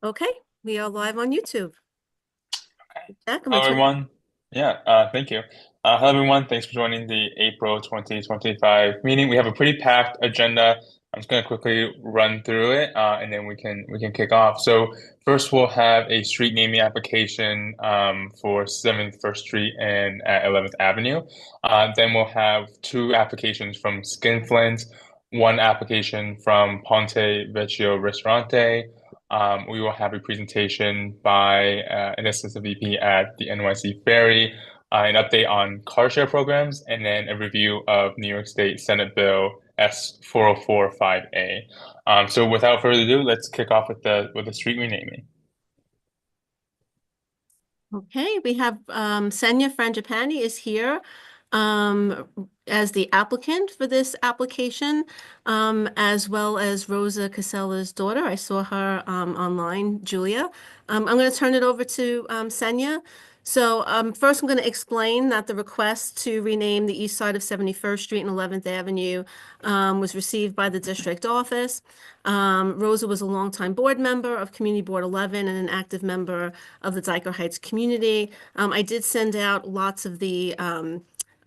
Okay, we are live on YouTube. Jack, I'm Hello, gonna turn. everyone. Thank you. Hello, everyone. Thanks for joining the April 2025 meeting. We have a pretty packed agenda. I'm just going to quickly run through it, and then we can kick off. So first, we'll have a street naming application for 7th First Street and at 11th Avenue. Then we'll have two applications from Skinflint, one application from Ponte Vecchio Ristorante. We will have a presentation by an assistant VP at the NYC Ferry, an update on car share programs, and then a review of New York State Senate Bill S4045A. So without further ado, let's kick off with the street renaming. Okay, we have Senya Frangipani is here um, as the applicant for this application, as well as Rosa Casella's daughter. I saw her online, Julia. I'm going to turn it over to Senya. So first, I'm going to explain that the request to rename the east side of 71st Street and 11th Avenue was received by the district office. Rosa was a longtime board member of Community Board 11 and an active member of the Dyker Heights community. I did send out lots of the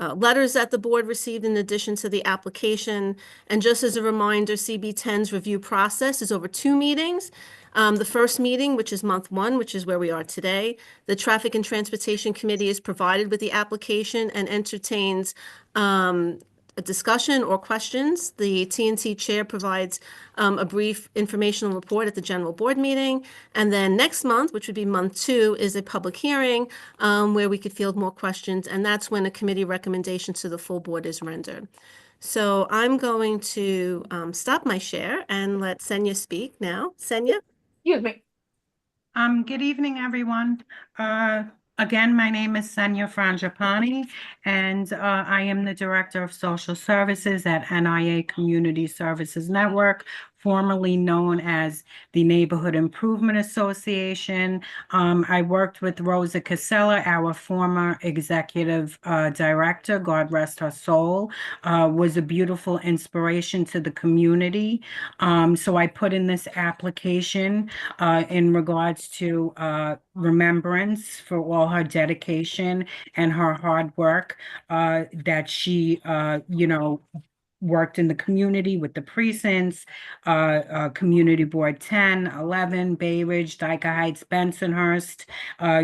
letters that the board received in addition to the application. And just as a reminder, CB10's review process is over 2 meetings. The first meeting, which is month 1, which is where we are today, the Traffic and Transportation Committee is provided with the application and entertains a discussion or questions. The TNT chair provides a brief informational report at the general board meeting. And then next month, which would be month 2, is a public hearing where we could field more questions. And that's when a committee recommendation to the full board is rendered. So I'm going to stop my share and let Senya speak now. Senya? Excuse me. Good evening, everyone. Again, my name is Senya Frangipani, and I am the Director of Social Services at NIA Community Services Network, formerly known as the Neighborhood Improvement Association. I worked with Rosa Casella, our former executive director, God rest her soul, was a beautiful inspiration to the community. So I put in this application in regards to remembrance for all her dedication and her hard work that she, worked in the community with the precincts, Community Board 10, 11, Bay Ridge, Dyker Heights, Bensonhurst,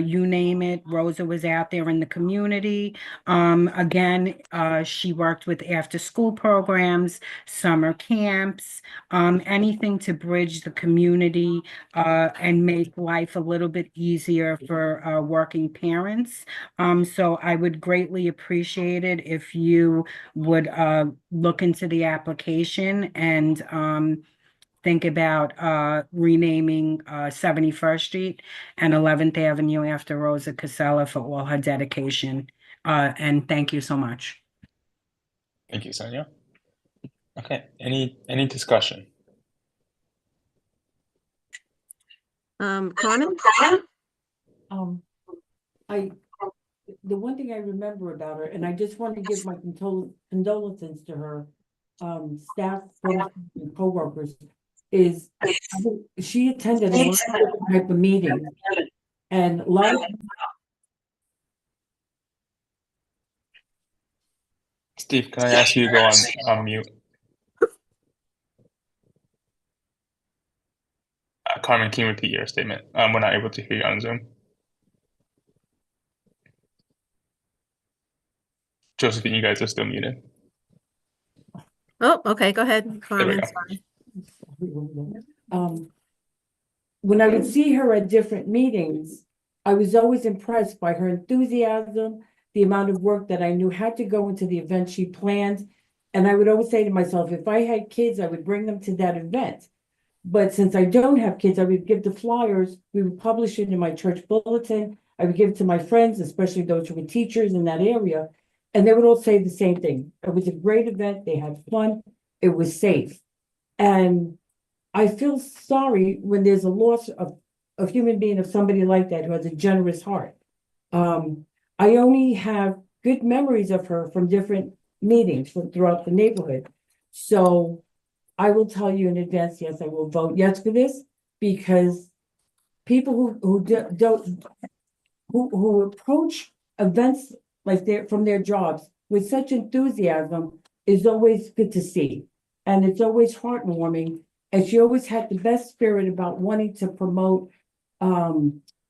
you name it. Rosa was out there in the community. Again, she worked with after-school programs, summer camps, anything to bridge the community and make life a little bit easier for working parents. So I would greatly appreciate it if you would look into the application and think about renaming 71st Street and 11th Avenue after Rosa Casella for all her dedication. And thank you so much. Thank you, Sonia. Okay, any discussion? Carmen? The one thing I remember about her, and I just want to give my condolences to her staff, folks, and coworkers, is she attended a lot of different type of meetings, and a lot of Steve, can I ask you to go on mute? Carmen, can you repeat your statement? We're not able to hear you on Zoom. Josephine, you guys are still muted. Oh, okay, go ahead, There we Carmen. go. When I would see her at different meetings, I was always impressed by her enthusiasm, the amount of work that I knew had to go into the event she planned. And I would always say to myself, if I had kids, I would bring them to that event. But since I don't have kids, I would give the flyers, we would publish it in my church bulletin. I would give it to my friends, especially those who were teachers in that area. And they would all say the same thing. It was a great event. They had fun. It was safe. And I feel sorry when there's a loss of human being, of somebody like that who has a generous heart. I only have good memories of her from different meetings from throughout the neighborhood. So I will tell you in advance, yes, I will vote yes for this, because people who approach events like from their jobs with such enthusiasm is always good to see. And it's always heartwarming. And she always had the best spirit about wanting to promote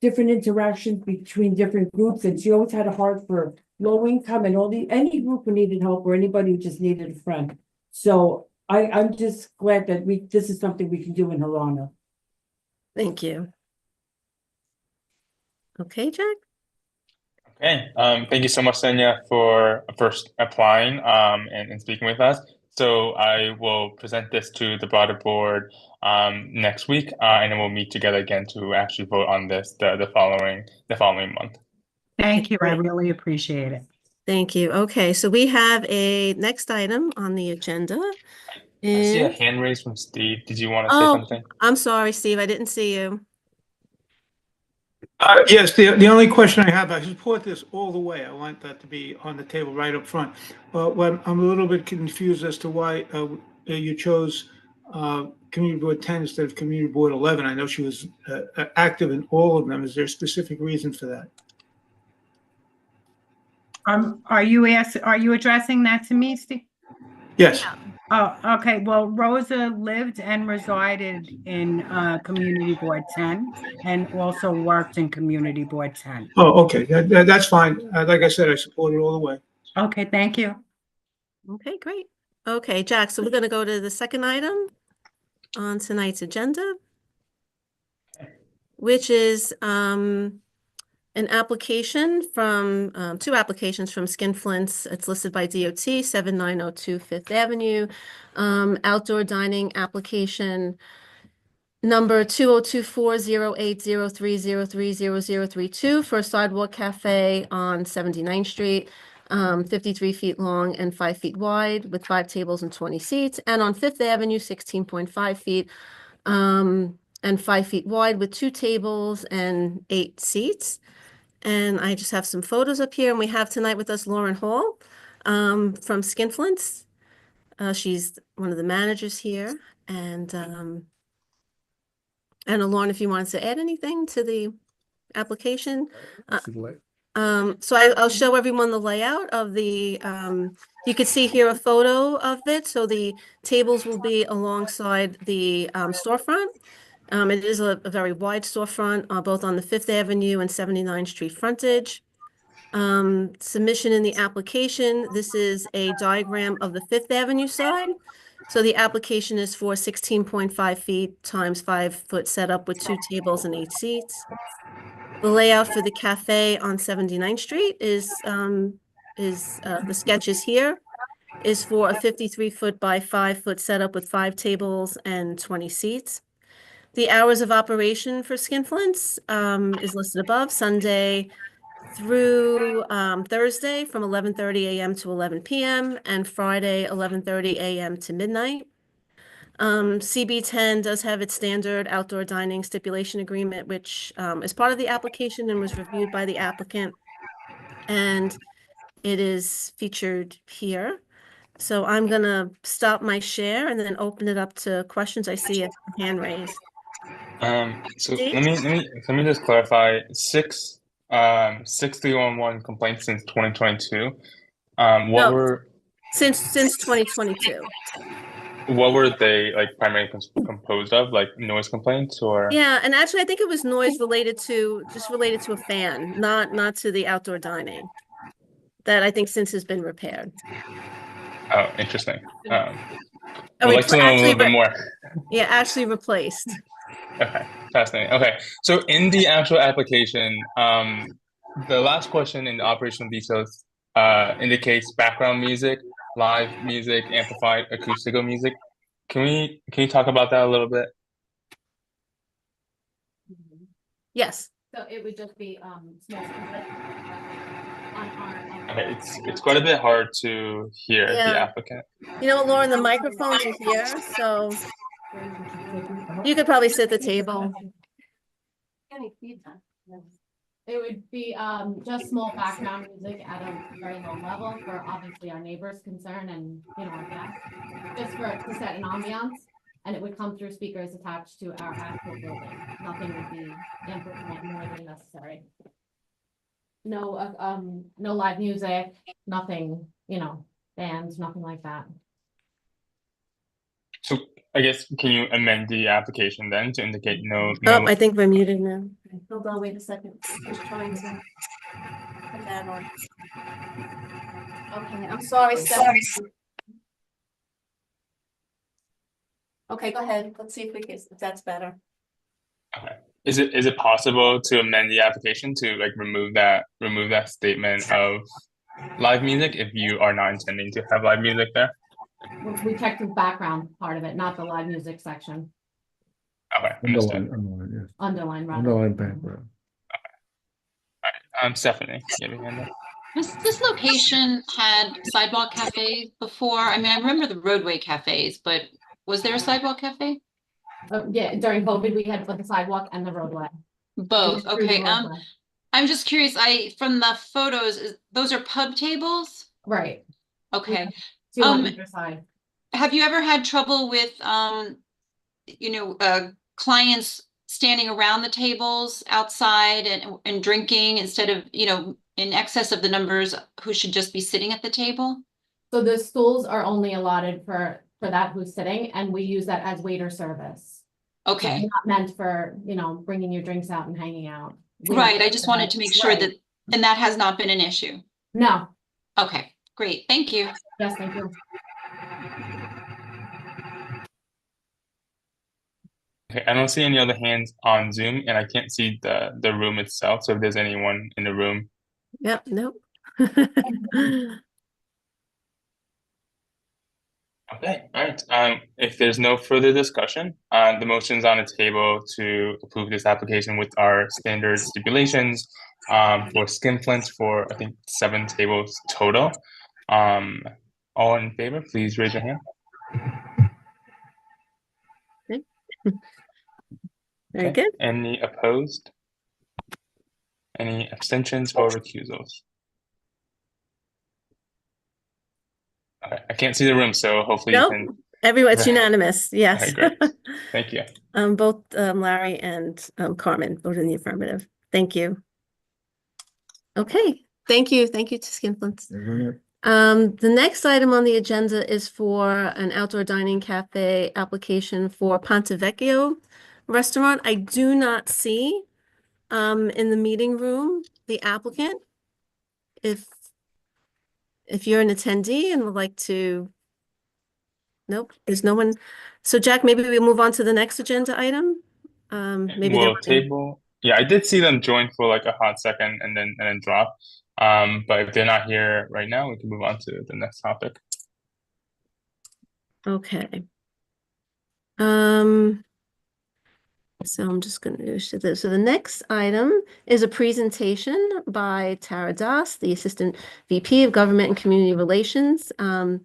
different interactions between different groups. And she always had a heart for low income and any group who needed help or anybody who just needed a friend. So I'm just glad that this is something we can do in her honor. Thank you. Okay, Jack? Okay, thank you so much, Senya, for first applying and speaking with us. So I will present this to the broader board next week, and then we'll meet together again to actually vote on this the following month. Thank you. I Great. really appreciate it. Thank you. Okay, so we have a next item on the agenda. I see a is- hand raised from Steve. Did you want to say Oh, something? I'm sorry, Steve, I didn't see you. Yes, the only question I have, I support this all the way. I want that to be on the table right up front. What I'm a little bit confused as to why you chose Community Board 10 instead of Community Board 11. I know she was active in all of them. Is there a specific reason for that? Are you addressing that to me, Steve? Yes. Oh, okay. Well, Rosa lived and resided in Community Board 10 and also worked in Community Board 10. Oh, okay. That's fine. Like I said, I support it all the way. Okay, thank you. Okay, great. Okay, Jack, so we're going to go to the second item on tonight's agenda, which is an application from two applications from Skinflints. It's listed by DOT 7902 Fifth Avenue, outdoor dining application number 20240803030032 for a sidewalk cafe on 79th Street, 53 feet long and 5 feet wide with 5 tables and 20 seats, and on Fifth Avenue, 16.5 feet and 5 feet wide with 2 tables and 8 seats. And I just have some photos up here, and we have tonight with us Lauren Hall from Skinflints. She's one of the managers here, and Lauren, if you wanted to add anything to the application. So I'll show everyone the layout of the, you could see here a photo of it. So the tables will be alongside the storefront. It is a very wide storefront, both on the Fifth Avenue and 79th Street frontage. Submission in the application, this is a diagram of the Fifth Avenue side. So the application is for 16.5 feet times 5 foot setup with 2 tables and 8 seats. The layout for the cafe on 79th Street is the sketches here is for a 53 foot by 5 foot setup with 5 tables and 20 seats. The hours of operation for Skinflints is listed above, Sunday through Thursday from 11:30 a.m. to 11 p.m. and Friday 11:30 a.m. to midnight. CB10 does have its standard outdoor dining stipulation agreement, which is part of the application and was reviewed by the applicant. And it is featured here. So I'm gonna stop my share and then open it up to questions. I see a hand raised. So Steve? let me just clarify 6311 complaints since 2022. What No. were Since 2022. what were they like primarily composed of, like noise complaints or? Yeah, and actually I think it was noise related to a fan, not to the outdoor dining. That I think since has been repaired. Oh, interesting. Oh, Would like to know a little bit more. Yeah, actually replaced. Okay, fascinating. Okay, so in the actual application, the last question in the operational details indicates background music, live music, amplified acoustical music. Can you talk about that a little bit? Yes. So it would just be small on our Okay, it's quite a bit hard to hear the Yeah. applicant. You know what, Lauren, the microphones are here, so you could probably sit at the table. Any feedback. It would be just small background music at a very low level for obviously our neighbors' concern and our guests, just to set an ambiance. and it would come through speakers attached to our actual building. Nothing would be amplified more than necessary. No, no live music, nothing, you know, bands, nothing like that. So I guess, can you amend the application then to indicate no, Oh, no, I think we're muted now. Okay, hold on, wait a second. Just trying to put that on. Okay, I'm sorry, Stephanie. Okay, go ahead. Let's see if that's better. okay. Is it possible to amend the application to like remove that statement of live music if you are not intending to have live music there? We checked the background part of it, not the live music section, Okay, understood. Underline, yeah. underline rather. Underline background. Stephanie, you have your hand up? Has this location had sidewalk cafes before? I mean, I remember the roadway cafes, but was there a sidewalk cafe? Yeah, during COVID, we had both the sidewalk and the roadway. Both, Through the okay, roadway. I'm just curious, from the photos, those are pub tables? Right, Okay, two on Um, either side. have you ever had trouble with, clients standing around the tables outside and drinking instead of, in excess of the numbers who should just be sitting at the table? So the stools are only allotted for that who's sitting, and we use that as waiter service. So Okay, not meant for, bringing your drinks out and hanging out. We don't right, I do just that. wanted to make sure Right. that, and that has not been an issue. No, Okay, great, thank you. yes, thank you. Okay, I don't see any other hands on Zoom, and I can't see the room itself. So if there's anyone in the room, Yep, nope. okay, all right. If there's no further discussion, the motion's on the table to approve this application with our standard stipulations for skinflint for I think 7 tables total. All in favor, please raise your hand. Very Okay. good. Any opposed? Any abstentions or recusals? Okay, I can't see the room, so hopefully you No, can. everyone, it's unanimous, yes. Okay, great. Thank you. Both Larry and Carmen voted in the affirmative. Thank you. Okay, thank you to Skinflint. The next item on the agenda is for an outdoor dining cafe application for Ponte Vecchio restaurant. I do not see in the meeting room the applicant. If you're an attendee and would like to, nope, there's no one. So Jack, maybe we move on to the next agenda item. Maybe they're We'll running- table. Yeah, I did see them join for like a hot second and then drop. But if they're not here right now, we can move on to the next topic. Okay. So I'm just going to do this. So the next item is a presentation by Tara Das, the Assistant VP of Government and Community Relations, New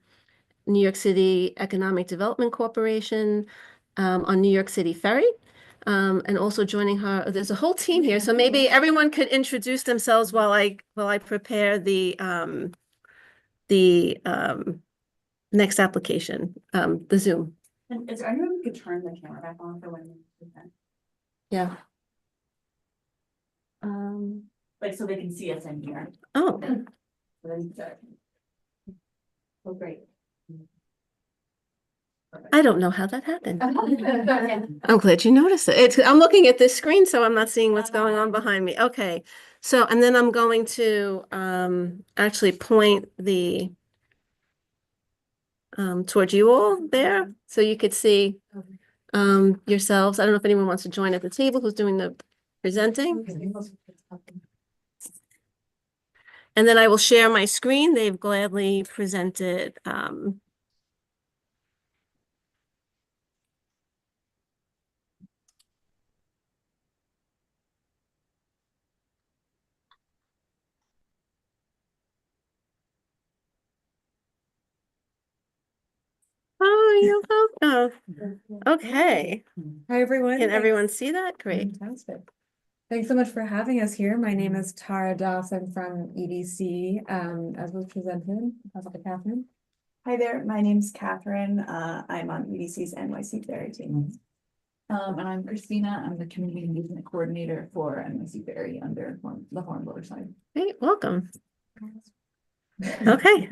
York City Economic Development Corporation, on New York City Ferry. And also joining her, there's a whole team here. So maybe everyone could introduce themselves while I prepare the next application, the Zoom. And is there anyone who could turn the camera back on for when you do that? Yeah. Like so they can see us in here. Oh, Oh, great. I don't know how that happened. I'm glad you noticed it. I'm looking at this screen, so I'm not seeing what's going on behind me. Okay. So, and then I'm going to actually point the towards you all there, so you could see yourselves. I don't know if anyone wants to join at the table who's doing the presenting. And then I will share my screen. They've gladly presented oh, you're welcome. Okay. Hi, everyone. Can everyone see that? Great. Fantastic. Thanks so much for having us here. My name is Tara Dawson from EDC, as was presented. How's it, Catherine? Hi there, my name's Catherine. I'm on EDC's NYC Ferry team. And I'm Christina. I'm the community engagement coordinator for NYC Ferry under the Hornblower side. Great, welcome. Okay.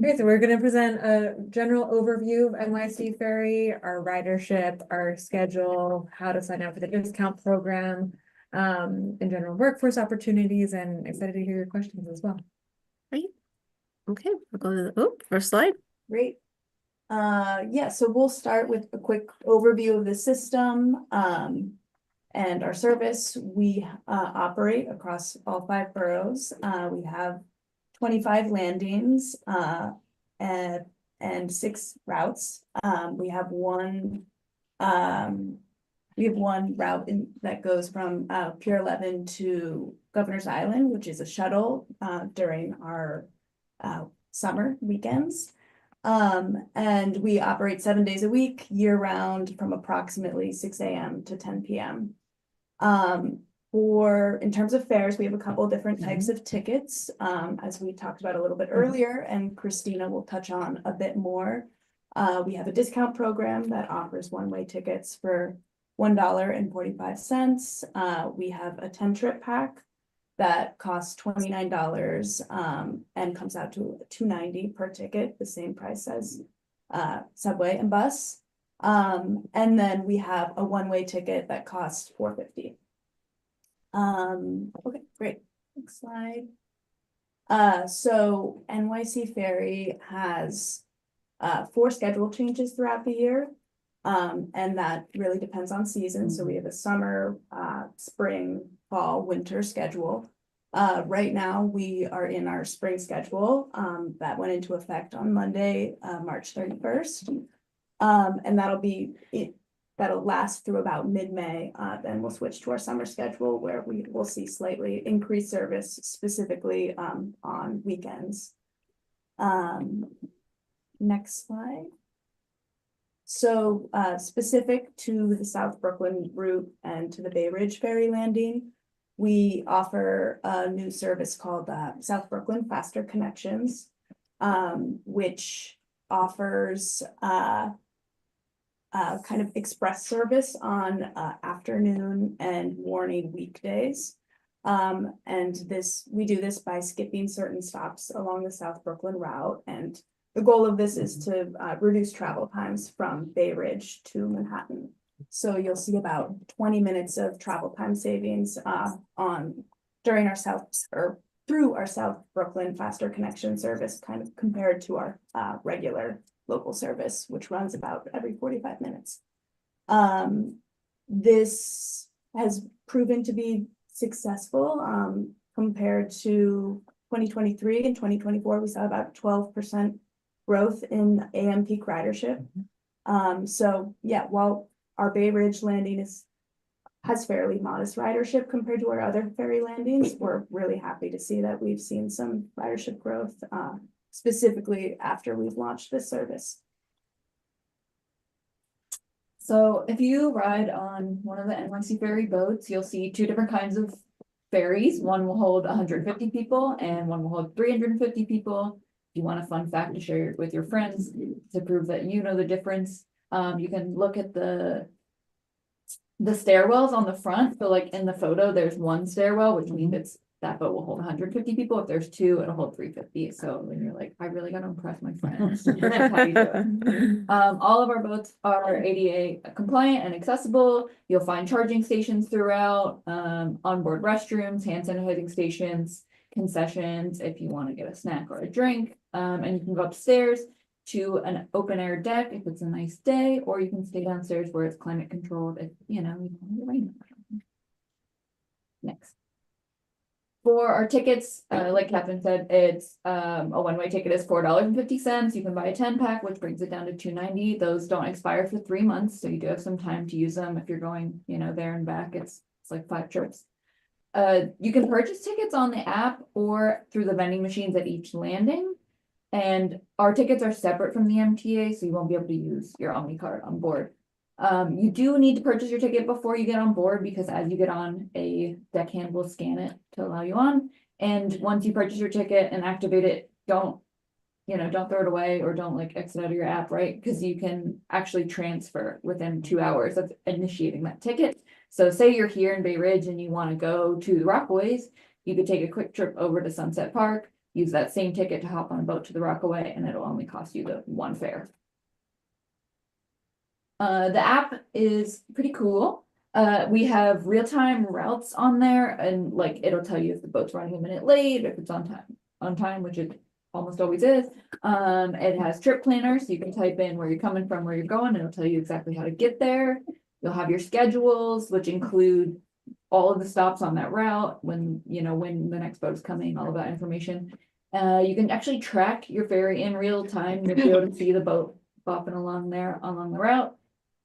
Great, so we're gonna present a general overview of NYC Ferry, our ridership, our schedule, how to sign up for the discount program, and general workforce opportunities, and excited to hear your questions as well. Great. Okay, we'll go to the first slide. Great. Yeah, so we'll start with a quick overview of the system and our service. We operate across all 5 boroughs. We have 25 landings and 6 routes. We have one route that goes from Pier 11 to Governor's Island, which is a shuttle during our summer weekends. And we operate 7 days a week, year round, from approximately 6 a.m. to 10 p.m. In terms of fares, we have a couple different types of tickets, as we talked about a little bit earlier, and Christina will touch on a bit more. We have a discount program that offers one-way tickets for $1.45. We have a 10-trip pack that costs $29 and comes out to $2.90 per ticket, the same price as subway and bus. And then we have a one-way ticket that costs $4.50. Okay, great. Next slide. So NYC Ferry has 4 schedule changes throughout the year. And that really depends on season. So we have a summer, spring, fall, winter schedule. Right now we are in our spring schedule that went into effect on Monday, March 31st. And that'll last through about mid-May. Then we'll switch to our summer schedule where we will see slightly increased service, specifically on weekends. Next slide. So specific to the South Brooklyn route and to the Bay Ridge Ferry landing, we offer a new service called South Brooklyn Faster Connections, which offers kind of express service on afternoon and morning weekdays. And we do this by skipping certain stops along the South Brooklyn route. And the goal of this is to reduce travel times from Bay Ridge to Manhattan. So you'll see about 20 minutes of travel time savings through our South Brooklyn Faster Connection service, kind of compared to our regular local service, which runs about every 45 minutes. This has proven to be successful compared to 2023 and 2024. We saw about 12% growth in AM peak ridership. So yeah, while our Bay Ridge landing has fairly modest ridership compared to our other ferry landings, we're really happy to see that we've seen some ridership growth, specifically after we've launched this service. So if you ride on one of the NYC Ferry boats, you'll see 2 different kinds of ferries. One will hold 150 people and one will hold 350 people. If you want a fun fact to share with your friends to prove that you know the difference, you can look at the stairwells on the front. So like in the photo, there's 1 stairwell, which means that boat will hold 150 people. If there's 2, it'll hold 350. So when you're like, I really got to impress my friends, that's how you do it. All of our boats are ADA compliant and accessible. You'll find charging stations throughout, onboard restrooms, hand sanitizing stations, concessions if you want to get a snack or a drink. And you can go upstairs to an open air deck if it's a nice day, or you can stay downstairs where it's climate controlled if you want to rain. Next. For our tickets, like Catherine said, it's a one-way ticket is $4.50. You can buy a 10-pack, which brings it down to $2.90. Those don't expire for 3 months, so you do have some time to use them if you're going, there and back. It's like 5 trips. You can purchase tickets on the app or through the vending machines at each landing. And our tickets are separate from the MTA, so you won't be able to use your Omni card on board. You do need to purchase your ticket before you get on board, because as you get on, a deckhand will scan it to allow you on. And once you purchase your ticket and activate it, don't don't throw it away or don't like exit out of your app, right? Because you can actually transfer within 2 hours of initiating that ticket. So say you're here in Bay Ridge and you want to go to the Rockaways, you could take a quick trip over to Sunset Park, use that same ticket to hop on a boat to the Rockaway, and it'll only cost you the one fare. The app is pretty cool. We have real-time routes on there, and like it'll tell you if the boat's running a minute late, if it's on time, which it almost always is. It has trip planner, so you can type in where you're coming from, where you're going, and it'll tell you exactly how to get there. You'll have your schedules, which include all of the stops on that route, when the next boat is coming, all of that information. You can actually track your ferry in real time. You'll be able to see the boat bopping along the route.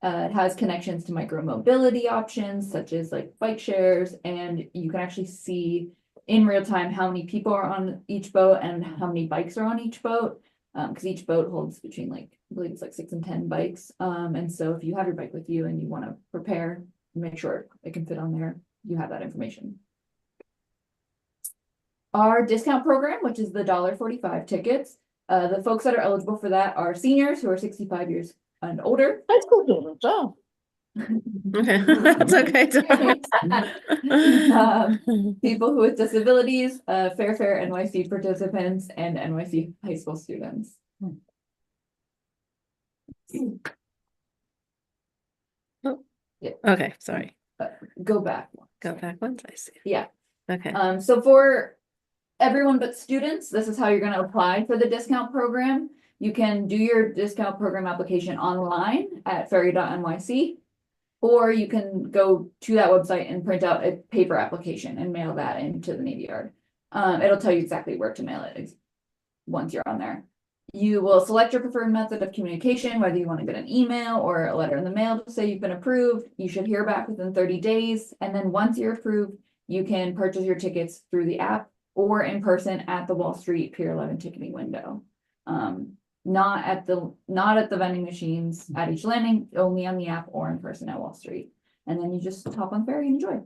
It has connections to micro mobility options such as like bike shares, and you can actually see in real time how many people are on each boat and how many bikes are on each boat. Because each boat holds between I believe it's 6 and 10 bikes. And so if you have your bike with you and you want to prepare and make sure it can fit on there, you have that information. Our discount program, which is the $1.45 tickets, the folks that are eligible for that are seniors who are 65 years and older. High school students, oh. Okay, that's okay. People who with disabilities, Fair NYC participants, and NYC high school students. Okay, sorry. Go back. Go back once, I see. Yeah. Okay. So for everyone but students, this is how you're going to apply for the discount program. You can do your discount program application online at ferry.nyc, or you can go to that website and print out a paper application and mail that into the Navy Yard. It'll tell you exactly where to mail it once you're on there. You will select your preferred method of communication, whether you want to get an email or a letter in the mail to say you've been approved. You should hear back within 30 days. And then once you're approved, you can purchase your tickets through the app or in person at the Wall Street Pier 11 ticketing window. Not at the vending machines at each landing, only on the app or in person at Wall Street. And then you just hop on the ferry and enjoy.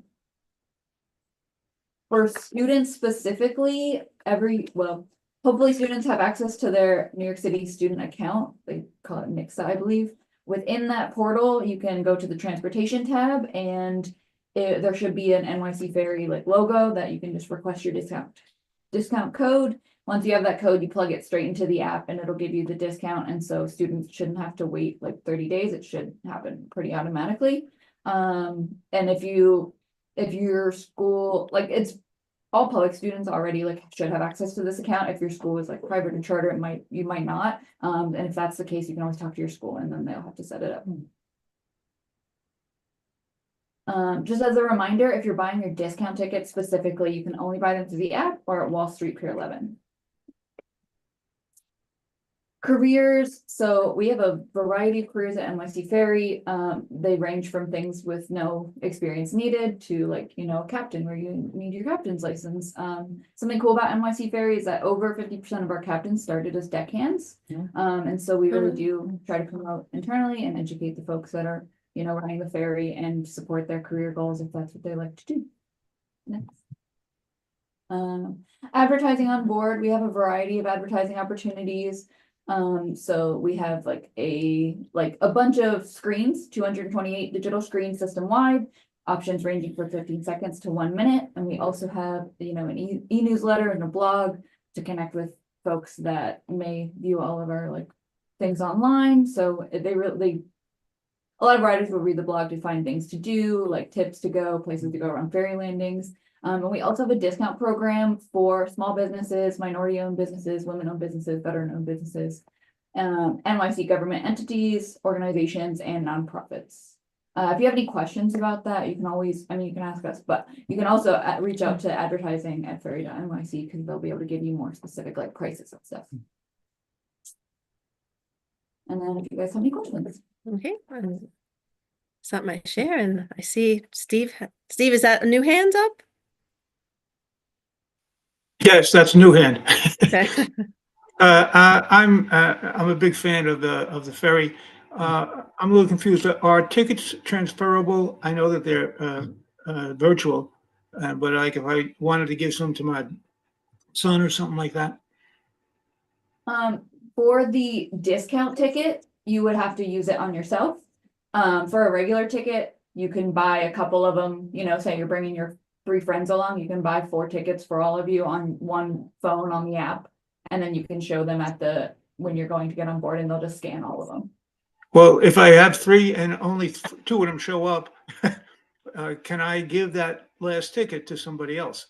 For students specifically, hopefully students have access to their New York City student account. They call it NYXA, I believe. Within that portal, you can go to the transportation tab, and there should be an NYC Ferry logo that you can just request your discount code. Once you have that code, you plug it straight into the app and it'll give you the discount. And so students shouldn't have to wait 30 days. It should happen pretty automatically. And if your school, it's all public students already should have access to this account. If your school is private and charter, you might not. And if that's the case, you can always talk to your school and then they'll have to set it up. Just as a reminder, if you're buying your discount tickets specifically, you can only buy them through the app or at Wall Street Pier 11. Careers, so we have a variety of careers at NYC Ferry. They range from things with no experience needed to captain, where you need your captain's license. Something cool about NYC Ferry is that over 50% of our captains started as deckhands. And so we really do try to promote internally and educate the folks that are running the ferry and support their career goals if that's what they like to do. Next. Advertising on board, we have a variety of advertising opportunities. So we have a bunch of screens, 228 digital screens system wide, options ranging from 15 seconds to 1 minute. And we also have, an e-newsletter and a blog to connect with folks that may view all of our things online. So a lot of riders will read the blog to find things to do, tips to go, places to go around ferry landings. And we also have a discount program for small businesses, minority-owned businesses, women-owned businesses, veteran-owned businesses, NYC government entities, organizations, and nonprofits. If you have any questions about that, you can always, you can ask us, but you can also reach out to advertising at ferry.nyc because they'll be able to give you more specific prices and stuff. And then if you guys have any questions. Okay. Stop my share, and I see Steve. Steve, is that a new hand up? Yes, that's new hand. Okay. I'm a big fan of the ferry. I'm a little confused. Are tickets transferable? I know that they're virtual, but if I wanted to give some to my son or something like that. For the discount ticket, you would have to use it on yourself. For a regular ticket, you can buy a couple of them, you know, say you're bringing your 3 friends along, you can buy 4 tickets for all of you on one phone on the app. And then you can show them when you're going to get on board, and they'll just scan all of them. Well, if I have 3 and only 2 of them show up, can I give that last ticket to somebody else?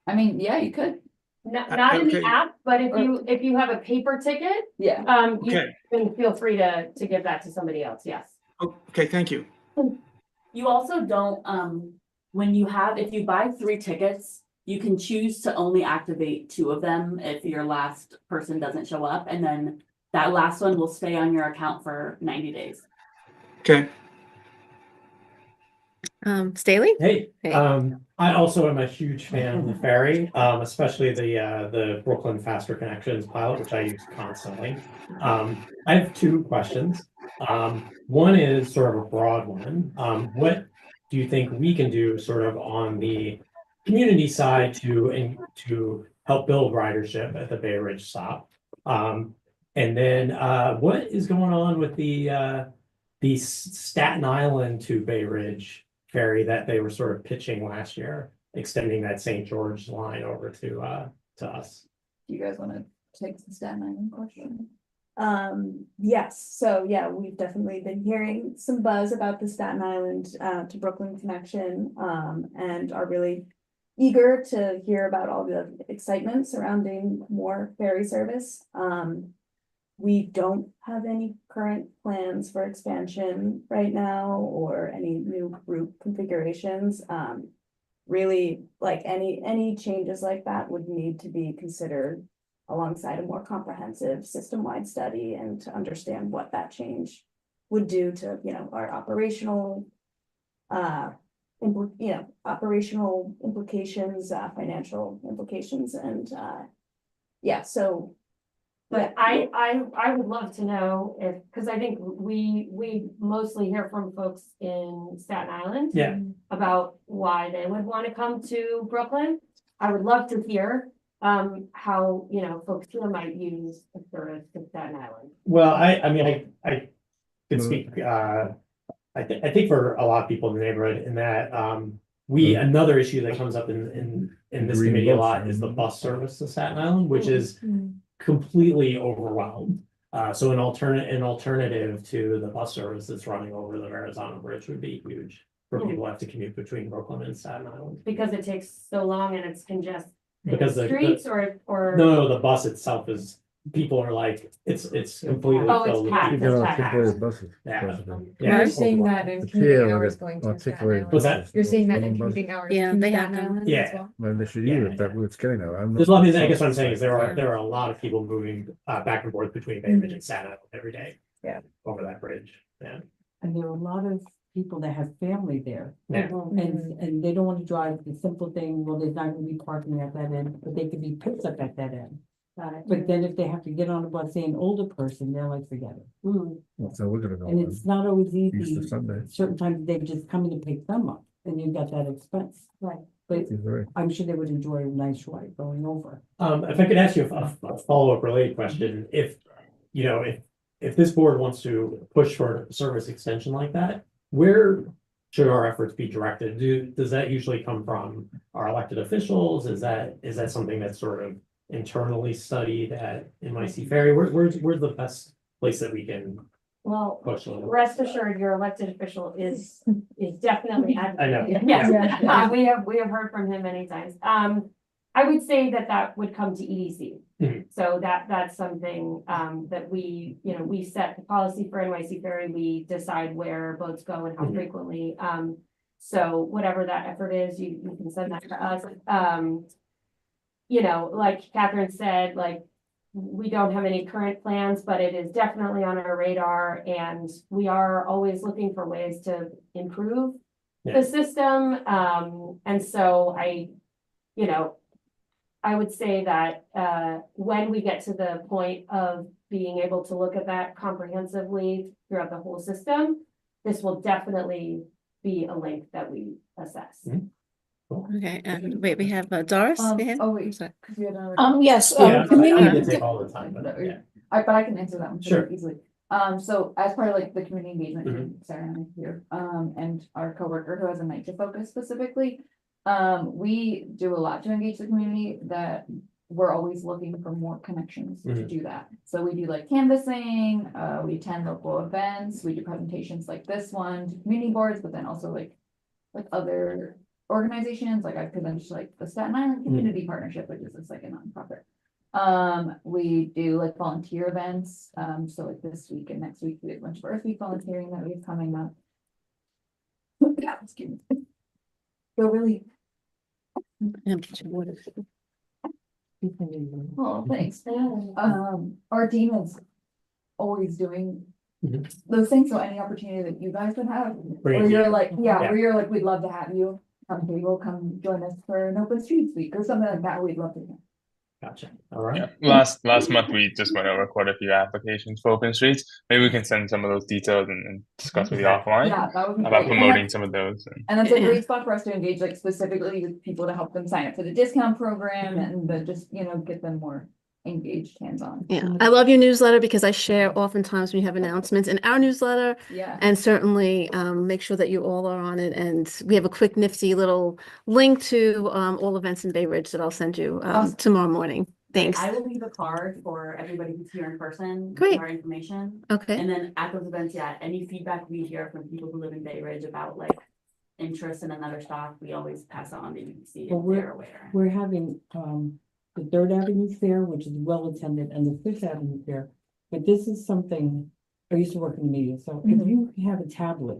I mean, yeah, you could, Not in the Okay. app, but if you have a paper ticket, yeah. you Okay. can feel free to give that to somebody else, yes. Okay, thank you. You also don't, if you buy 3 tickets, you can choose to only activate 2 of them if your last person doesn't show up, and then that last one will stay on your account for 90 days. Okay. Staley? Hey, Hey. I also am a huge fan of the ferry, especially the Brooklyn Faster Connections pilot, which I use constantly. I have 2 questions. One is sort of a broad one. What do you think we can do sort of on the community side to help build ridership at the Bay Ridge stop? And then what is going on with the Staten Island to Bay Ridge ferry that they were sort of pitching last year, extending that St. George line over to us? Do you guys want to take the Staten Island question? Yes, so yeah, we've definitely been hearing some buzz about the Staten Island to Brooklyn connection, and are really eager to hear about all the excitement surrounding more ferry service. We don't have any current plans for expansion right now or any new route configurations. Really, like any changes like that would need to be considered alongside a more comprehensive system-wide study, and to understand what that change would do to, our operational operational implications, financial implications, and yeah, so. But I would love to know because I think we mostly hear from folks in Staten Island. Yeah. About why they would want to come to Brooklyn. I would love to hear how, folks here might use a service to Staten Island. Well, I mean, I can speak, I think for a lot of people in the neighborhood, in that another issue that comes up in this committee a lot is the bus service to Staten Island, which is completely overwhelmed. So an alternative to the bus service that's running over the Verrazano Bridge would be huge for people who have to commute between Brooklyn and Staten Island. Because it takes so long and it's congested. Because the Streets or. No, the bus itself is, people are like, it's completely Oh, it's filled with packed. people. It's packed. You're Yeah. seeing that in commuting hours going to Staten Island. Was that? You're seeing that in commuting hours. Yeah, to they have Staten them. Island Yeah. as well. Well, they should Yeah, use it, that route it's getting there. There's a lot of, I guess what I'm saying is there are a lot of people moving back and forth between Bay Ridge and Staten Island every day. Yeah. Over that bridge, yeah. And there are a lot of people that have family there. Yeah. And they don't want to drive the simple thing, well, there's not gonna be parking at that end, but they could be picked up at that end. But then if they have to get on a bus, say an older person, they're like, forget it. So we're gonna go And on it's not always Easter easy, Sunday. certain times they just come in to pick them up, and you've got that expense. Right. But He's right. I'm sure they would enjoy a nice ride going over. If I could ask you a follow-up related question, if this board wants to push for a service extension like that, where should our efforts be directed? Does that usually come from our elected officials? Is that something that's sort of internally studied at NYC Ferry? Where's the best place that we can Well, push a little? rest assured, your elected official is definitely. I know. Yes, Yeah. we have heard from him many times. I would say that would come to EDC. Mhm. So that's something that we set the policy for NYC Ferry. We decide where boats go and how Mhm. frequently. So whatever that effort is, you can send that to us. Like Catherine said, like, we don't have any current plans, but it is definitely on our radar, and we are always looking for ways to improve Yeah. the system. And so I would say that when we get to the point of being able to look at that comprehensively throughout the whole system, this will definitely be a link that we assess. Cool. Okay, and wait, we have Doris. Behan? Oh, wait, Sorry. because we had another. Yes, Yeah, I community, need to take all the time, but yeah. But I can answer that one Sure. pretty easily. So as part of like the community engagement, Mhm. team, Sarah and I here, and our coworker who has a night to focus specifically. We do a lot to engage the community that we're always looking for more connections to Mhm. do that. So we do like canvassing, we attend local events, we do presentations like this one, to community boards, but then also like other organizations, like I've presented to like the Staten Island Community Partnership, which is just like a nonprofit. We do like volunteer events, so like this week and next week, we have a bunch of Earth Week volunteering that we have coming up. Excuse me. So really, And get your water. oh, thanks. Our team is always doing Mhm. those things, so any opportunity that you guys would have, Bring where it you're here. like, Yeah. where you're like, we'd love to have you. We will come join us for an open streets week or something like that, we'd love to. Gotcha. All right. Yeah, last month we just went over quite a few applications for open streets. Maybe we can send some of those details and discuss with you Okay. offline Yeah, that would be about great. And promoting some of those. And that's a Yeah. great spot for us to engage, like specifically with people to help them sign up for the discount program and the just, get them more engaged, hands-on. Yeah, I love your newsletter because I share oftentimes when you have announcements in our newsletter, Yeah. and certainly make sure that you all are on it. And we have a quick nifty little link to all events in Bay Ridge that I'll send you Awesome. tomorrow morning. Thanks. I will leave a card for everybody who's here in person. with Great. Our information. Okay. And then at those events, yeah, any feedback we hear from people who live in Bay Ridge about like interest in another stop, we always pass it on to UBC But if they're aware. We're having, the Third Avenue Fair, which is well attended, and the Fifth Avenue Fair. But this is something, I used to work in the media, so if you have a tablet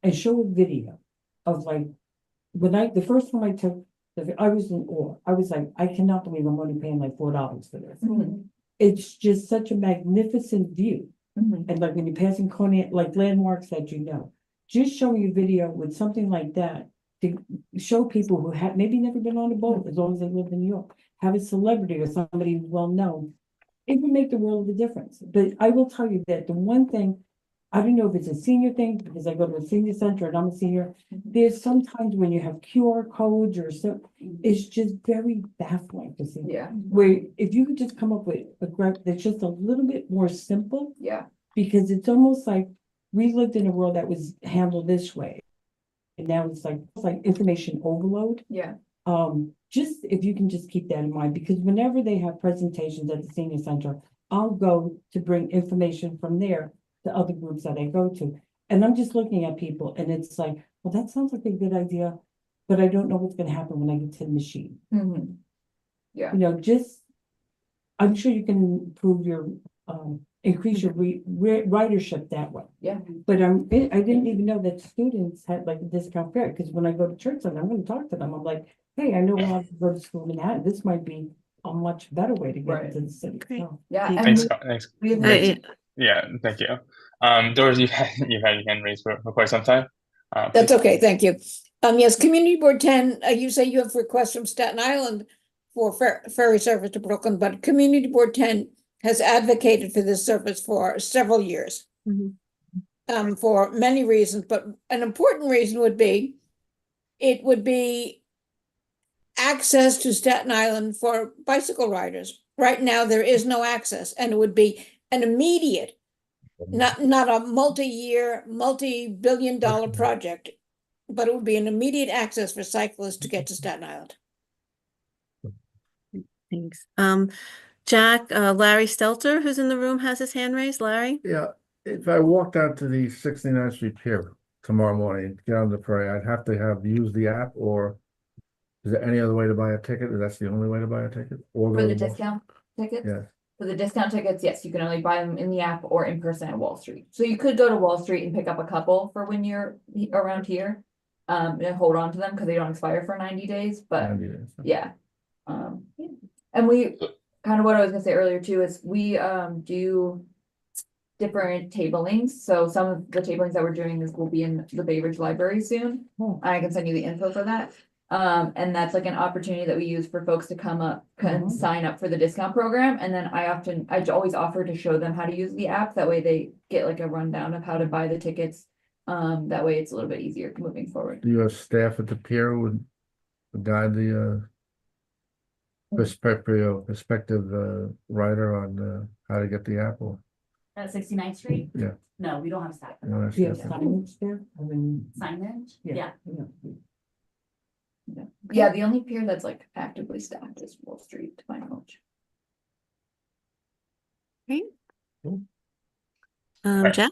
and show a video of like, the first time I took, I was in awe. I was like, I cannot believe I'm only paying like $4 for this. It's just such a magnificent view. And like when you're passing Coney, like landmarks that just showing a video with something like that to show people who have maybe never been on a boat, as long as they live in New York, have a celebrity or somebody well known, it would make the world of a difference. But I will tell you that the one thing, I don't know if it's a senior thing, because I go to a senior center and I'm a senior, there's sometimes when you have QR codes or so, it's just very baffling to see. Yeah. Where if you could just come up with a graph that's just a little bit more simple, Yeah. because it's almost like we lived in a world that was handled this way. And now it's like information overload. Yeah. Just if you can just keep that in mind, because whenever they have presentations at the senior center, I'll go to bring information from there to other groups that I go to. And I'm just looking at people and it's like, well, that sounds like a good idea, but I don't know what's gonna happen when I get to the machine. Yeah. I'm sure you can improve your, increase your ridership that way. Yeah. But I didn't even know that students had like a discount fare, because when I go to church, and I'm gonna talk to them, I'm like, hey, I know a lot of go to school in Manhattan, this might be a much better way to get Right. into the city. Great. So, Yeah. Thank And Thanks, Scott. Thanks. we have Yeah. Yeah, thank you. Doris, you've had your hand raised for quite some time. That's Please. okay, thank you. Yes, Community Board 10, you say you have requests from Staten Island for ferry service to Brooklyn, but Community Board 10 has advocated for this service for several years. For many reasons, but an important reason would be, it would be access to Staten Island for bicycle riders. Right now, there is no access, and it would be an immediate, not a multi-year, multi-billion-dollar project, but it would be an immediate access for cyclists to get to Staten Island. Thanks. Jack, Larry Stelter, who's in the room, has his hand raised. Larry? Yeah, if I walked out to the 69th Street Pier tomorrow morning, get on the ferry, I'd have to use the app, or is there any other way to buy a ticket? Or that's the only way to buy a ticket? Or for go the to Wall- discount tickets? Yeah. For the discount tickets, yes, you can only buy them in the app or in person at Wall Street. So you could go to Wall Street and pick up a couple for when you're around here. And hold on to them because they don't expire for 90 days, but 90 days. yeah. And we, kind of what I was gonna say earlier too, is we do different tablings. So some of the tablings that we're doing will be in the Bay Ridge Library soon. I can send you the info for that. And that's like an opportunity that we use for folks to come up and sign up for the discount program. And then I always offer to show them how to use the app. That way they get like a rundown of how to buy the tickets. That way it's a little bit easier moving forward. Do you have staff at the pier guide the prospective writer on how to get the apple. At 69th Street? Yeah. No, we don't have staff. You know, that's Do you have just- signage there? I mean, Signage? yeah. Yeah, the only pier that's like actively staffed is Wall Street, to my knowledge. Right. Jack?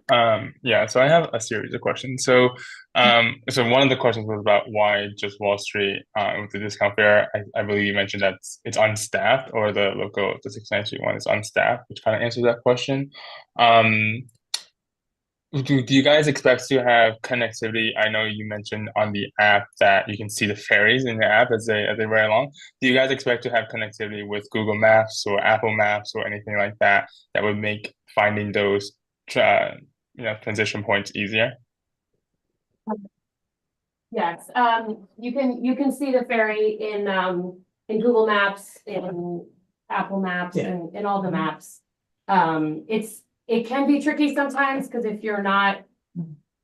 Yeah, so I have a series of questions. So so one of the questions was about why just Wall Street with the discount fare. I believe you mentioned that it's unstaffed, or the 69th Street one is unstaffed, which kind of answers that question. Do you guys expect to have connectivity? I know you mentioned on the app that you can see the ferries in the app as they ride along. Do you guys expect to have connectivity with Google Maps or Apple Maps or anything like that that would make finding those transition points easier? Yes, you can see the ferry in Google Maps, in Apple Maps, Yeah. and in all the maps. It can be tricky sometimes, because if you're not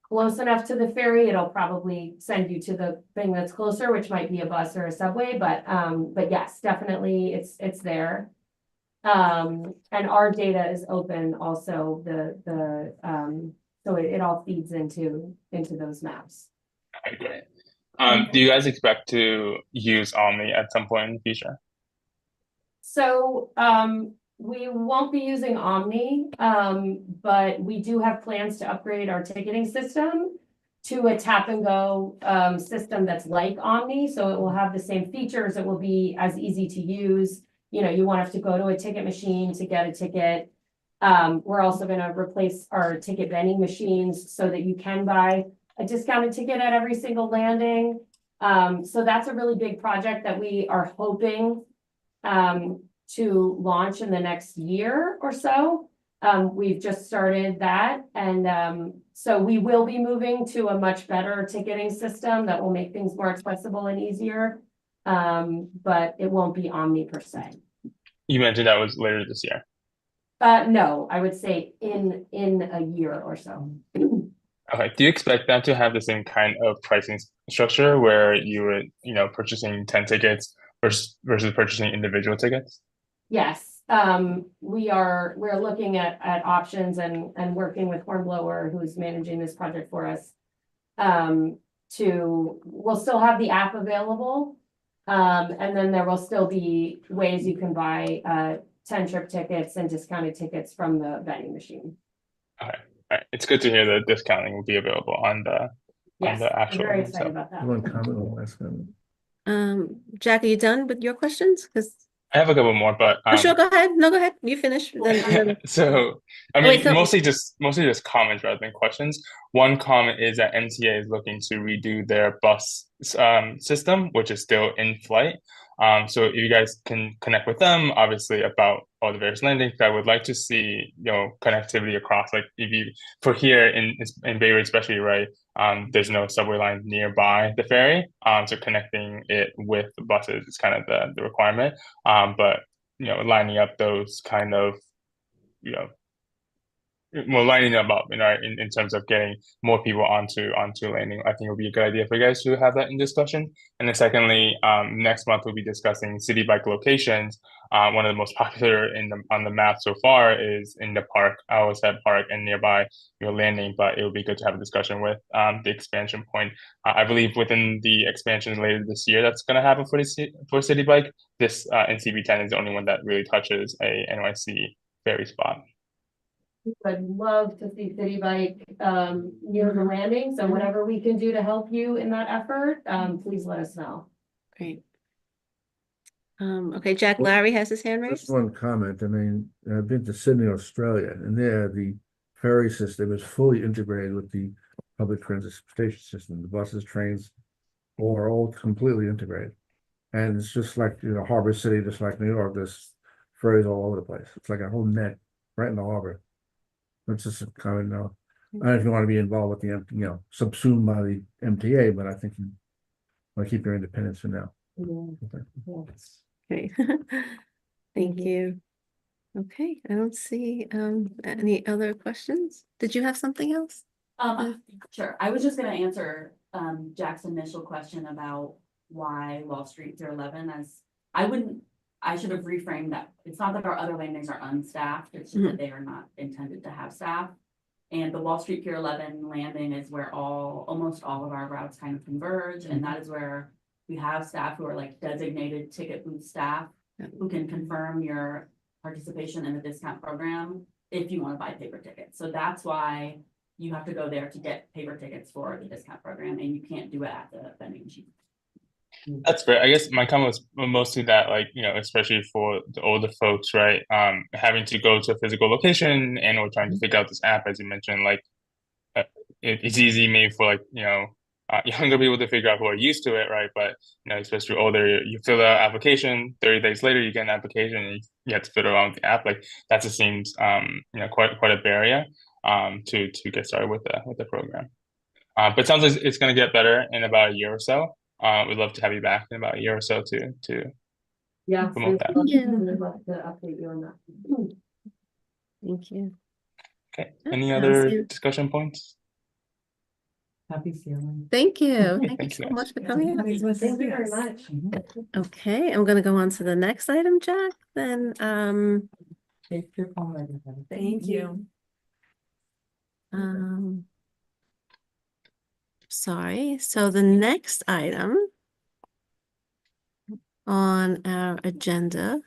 close enough to the ferry, it'll probably send you to the thing that's closer, which might be a bus or a subway, but yes, definitely it's there. And our data is open also, so it all feeds into those maps. Okay, great. Do you guys expect to use Omni at some point in the future? So, we won't be using Omni, but we do have plans to upgrade our ticketing system to a tap and go, system that's like Omni. So it will have the same features. It will be as easy to use. You know, you won't have to go to a ticket machine to get a ticket. We're also gonna replace our ticket vending machines so that you can buy a discounted ticket at every single landing. So that's a really big project that we are hoping, to launch in the next year or so. We've just started that, and so we will be moving to a much better ticketing system that will make things more accessible and easier. But it won't be Omni per se. You mentioned that was later this year. No, I would say in a year or so. Okay. Do you expect that to have the same kind of pricing structure where you would, purchasing 10 tickets versus purchasing individual tickets? Yes, we're looking at options and working with Hornblower, who's managing this project for us. We'll still have the app available. And then there will still be ways you can buy 10 trip tickets and discounted tickets from the vending machine. Okay. All right. It's good to hear that discounting will be available on Yes, the I'm actual very one, excited so. about that. One comment on the last comment. Jack, are you done with your questions? Because I have a couple more, but sure, go ahead. No, go ahead. You finish. Then so I Wait, mean, so- mostly just comments rather than questions. One comment is that MTA is looking to redo their bus system, which is still in flight. So if you guys can connect with them, obviously about all the various landings, I would like to see connectivity across. Like for here in Bay Ridge especially, right? There's no subway line nearby the ferry, so connecting it with the buses is kind of the requirement. But lining up those kind of lining them up, in terms of getting more people onto landing, I think it would be a good idea for you guys to have that in discussion. And then secondly, next month we'll be discussing city bike locations. One of the most popular on the map so far is in the park, Owlshead Park, and nearby your landing. But it would be good to have a discussion with the expansion point. I believe within the expansion later this year that's going to happen for city bike. This in CB10 is the only one that really touches a NYC ferry spot. I'd love to see City Bike near the landing, so whatever we can do to help you in that effort, please let us know. Great. Okay, Jack, Larry has his hand Just raised. one comment. I mean, I've been to Sydney, Australia, and there the ferry system is fully integrated with the public transportation system. The buses, trains, all completely integrated. And it's just like, Harbor City, just like New York, there's ferries all over the place. It's like a whole net right in the harbor. It's just a comment. I don't know if you want to be involved with the, subsumed by the MTA, but I think you want to keep your independence for now. Okay. Thank you. Okay, I don't see any other questions. Did you have something else? Sure. I was just gonna answer Jack's initial question about why Wall Street Pier 11 I should have reframed that. It's not that our other landings are unstaffed, it's just that they are not intended to have staff. And the Wall Street Pier 11 landing is where almost all of our routes kind of converge, and that is where we have staff who are like designated ticket booth staff who can confirm your participation in the discount program if you want to buy paper tickets. So that's why you have to go there to get paper tickets for the discount program, and you can't do it at the vending machine. That's great. I guess my comment was mostly that, like, especially for the older folks, right? Having to go to a physical location and or trying to figure out this app, as you mentioned, like, it's easy maybe for like, younger people to figure out who are used to it, right? But, especially older, you fill out application, 30 days later, you get an application and you have to fiddle around with the app. Like, that just seems, quite a barrier, to get started with the program. But it sounds like it's going to get better in about a year or so. We'd love to have you back in about a year or so to promote that. We'd love to update you on that. Thank you. Okay. Yeah, Any sounds other good. discussion points? Happy sailing. Thank you. Thank you Thank you, so guys. much for coming out. Thank you very much. Okay, I'm gonna go on to the next item, Jack, then, Take your phone, everybody. Thank you. Sorry, so the next item on our agenda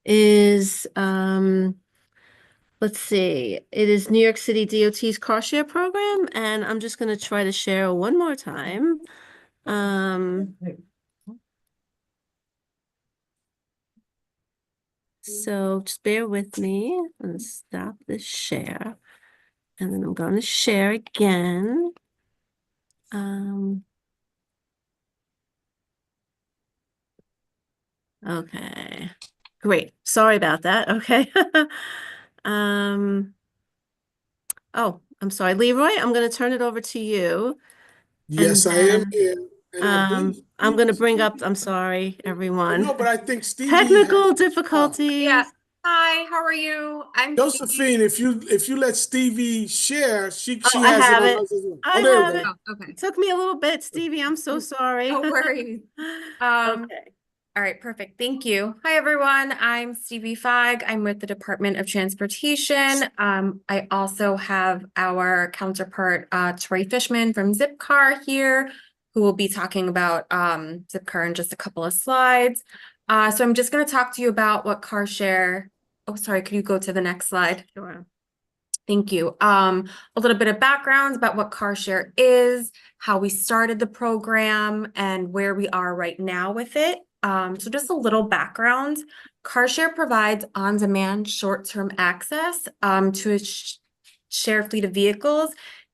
is, let's see, it is New York City DOT's car share program, and I'm just gonna try to share one more time. So just bear with me. I'm gonna stop this share, and then I'm gonna share again. Okay, great. Sorry about that. Okay. Oh, I'm sorry, Leroy, I'm gonna turn it over to you. Yes, And I am then, here. And I believe I'm gonna bring up, I'm sorry, everyone. no, but I think Stevie Technical has, difficulties. Yeah. Hi, how are you? I'm Josephine, if you let Stevie share, she Oh, I has it have on it. hers as well. I There we have go. it. Oh, okay. It took me a little bit, Stevie. I'm so sorry. No worries. Okay. All right, perfect. Thank you. Hi, everyone. I'm Stevie Feig. I'm with the Department of Transportation. I also have our counterpart, Troy Fishman from Zipcar here, who will be talking about Zipcar in just a couple of slides. So I'm just going to talk to you about what car share. Oh, sorry. Could you go to the next slide? Sure. Thank you. A little bit of background about what car share is, how we started the program, and where we are right now with it. So just a little background. Car share provides on-demand short-term access to a shared fleet of vehicles,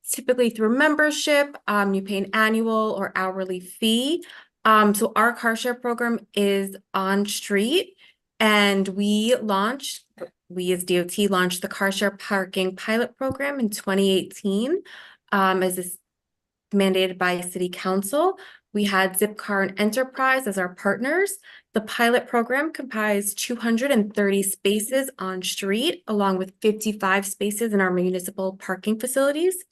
typically through membership. You pay an annual or hourly fee. So our car share program is on street, and we as DOT launched the car share parking pilot program in 2018 as is mandated by City Council. We had Zipcar and Enterprise as our partners. The pilot program comprised 230 spaces on street, along with 55 spaces in our municipal parking facilities.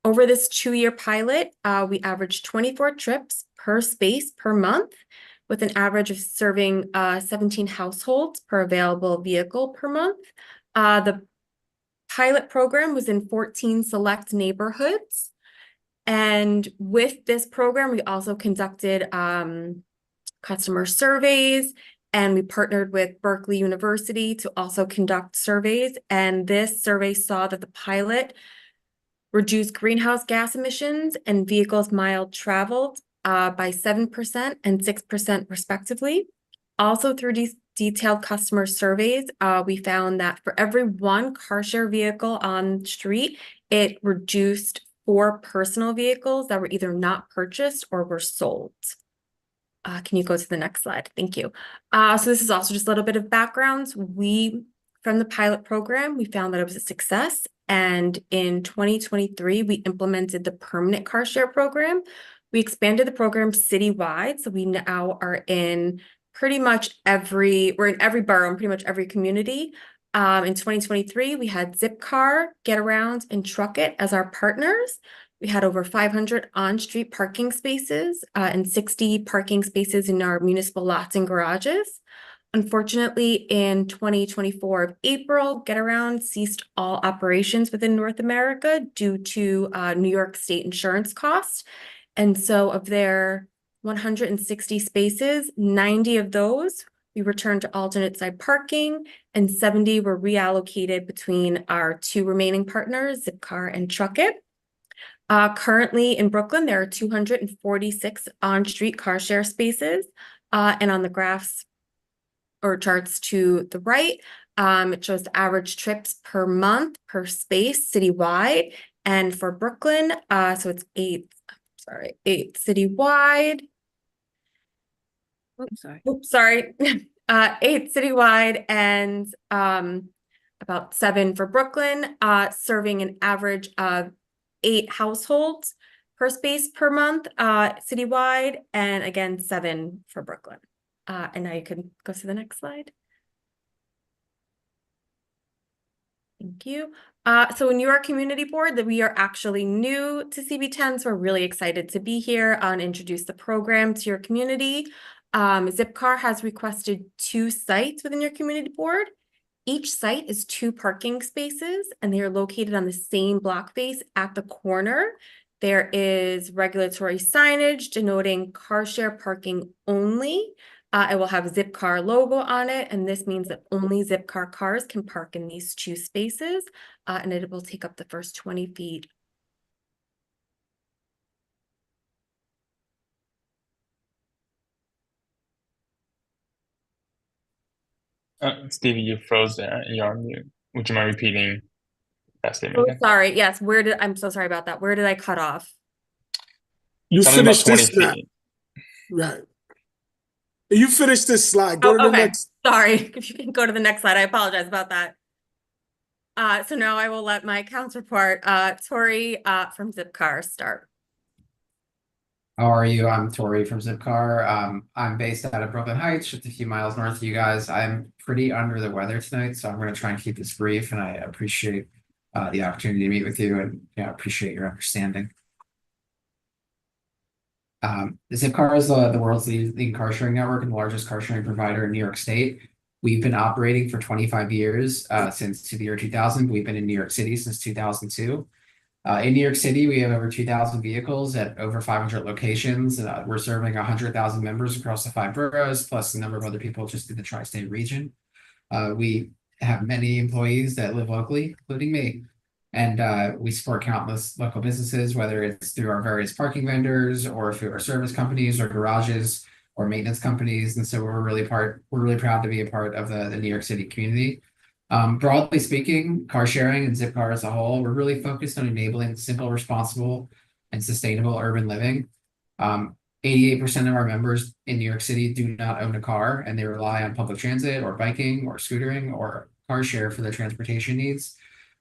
Over this 2-year pilot, we averaged 24 trips per space per month, with an average of serving 17 households per available vehicle per month. The pilot program was in 14 select neighborhoods. And with this program, we also conducted customer surveys, and we partnered with Berkeley University to also conduct surveys. And this survey saw that the pilot reduced greenhouse gas emissions and vehicles miles traveled by 7% and 6% respectively. Also, through these detailed customer surveys, we found that for every one car share vehicle on street, it reduced 4 personal vehicles that were either not purchased or were sold. Can you go to the next slide? Thank you. So this is also just a little bit of background. From the pilot program, we found that it was a success. And in 2023, we implemented the permanent car share program. We expanded the program citywide. So we now are in we're in every borough and pretty much every community. In 2023, we had Zipcar, Get Around, and Truck It as our partners. We had over 500 on-street parking spaces and 60 parking spaces in our municipal lots and garages. Unfortunately, in 2024 of April, Getaround ceased all operations within North America due to New York State insurance costs. And so of their 160 spaces, 90 of those we returned to alternate side parking, and 70 were reallocated between our two remaining partners, Zipcar and Truckit. Currently in Brooklyn, there are 246 on-street car share spaces, and on the graphs or charts to the right, it shows the average trips per month per space citywide. And for Brooklyn, so it's eight citywide. Oops, sorry. 8 citywide and about 7 for Brooklyn, serving an average of 8 households per space per month, citywide, and again, 7 for Brooklyn. And now you can go to the next slide. Thank you. So in New York Community Board, that we are actually new to CB10, so we're really excited to be here and introduce the program to your community. Zipcar has requested 2 sites within your community board. Each site is 2 parking spaces, and they are located on the same block face at the corner. There is regulatory signage denoting car share parking only. It will have Zipcar logo on it, and this means that only Zipcar cars can park in these 2 spaces, and it will take up the first 20 feet. Stevie, you froze there. You're on mute. Would you mind repeating that statement Oh, again? sorry. Yes. I'm so sorry about that. Where did I cut off? You Something about finished 20 this slide. feet. Right. You finished this slide. Go to the Okay. next. Sorry. If you can go to the next slide, I apologize about that. So now I will let my counterpart, Tori, from Zipcar start. How are you? I'm Tori from Zipcar. I'm based out of Brooklyn Heights, just a few miles north of you guys. I'm pretty under the weather tonight, so I'm going to try and keep this brief, and I appreciate the opportunity to meet with you, and appreciate your understanding. Zipcar is the world's leading car sharing network and the largest car sharing provider in New York State. We've been operating for 25 years, since the year 2000. We've been in New York City since 2002. In New York City, we have over 2,000 vehicles at over 500 locations. We're serving 100,000 members across the 5 boroughs, plus a number of other people just in the tri-state region. We have many employees that live locally, including me. And we support countless local businesses, whether it's through our various parking vendors or through our service companies or garages or maintenance companies. And so we're really proud to be a part of the New York City community. Broadly speaking, car sharing and Zipcar as a whole, we're really focused on enabling simple, responsible, and sustainable urban living. 88% of our members in New York City do not own a car, and they rely on public transit or biking or scootering or car share for their transportation needs.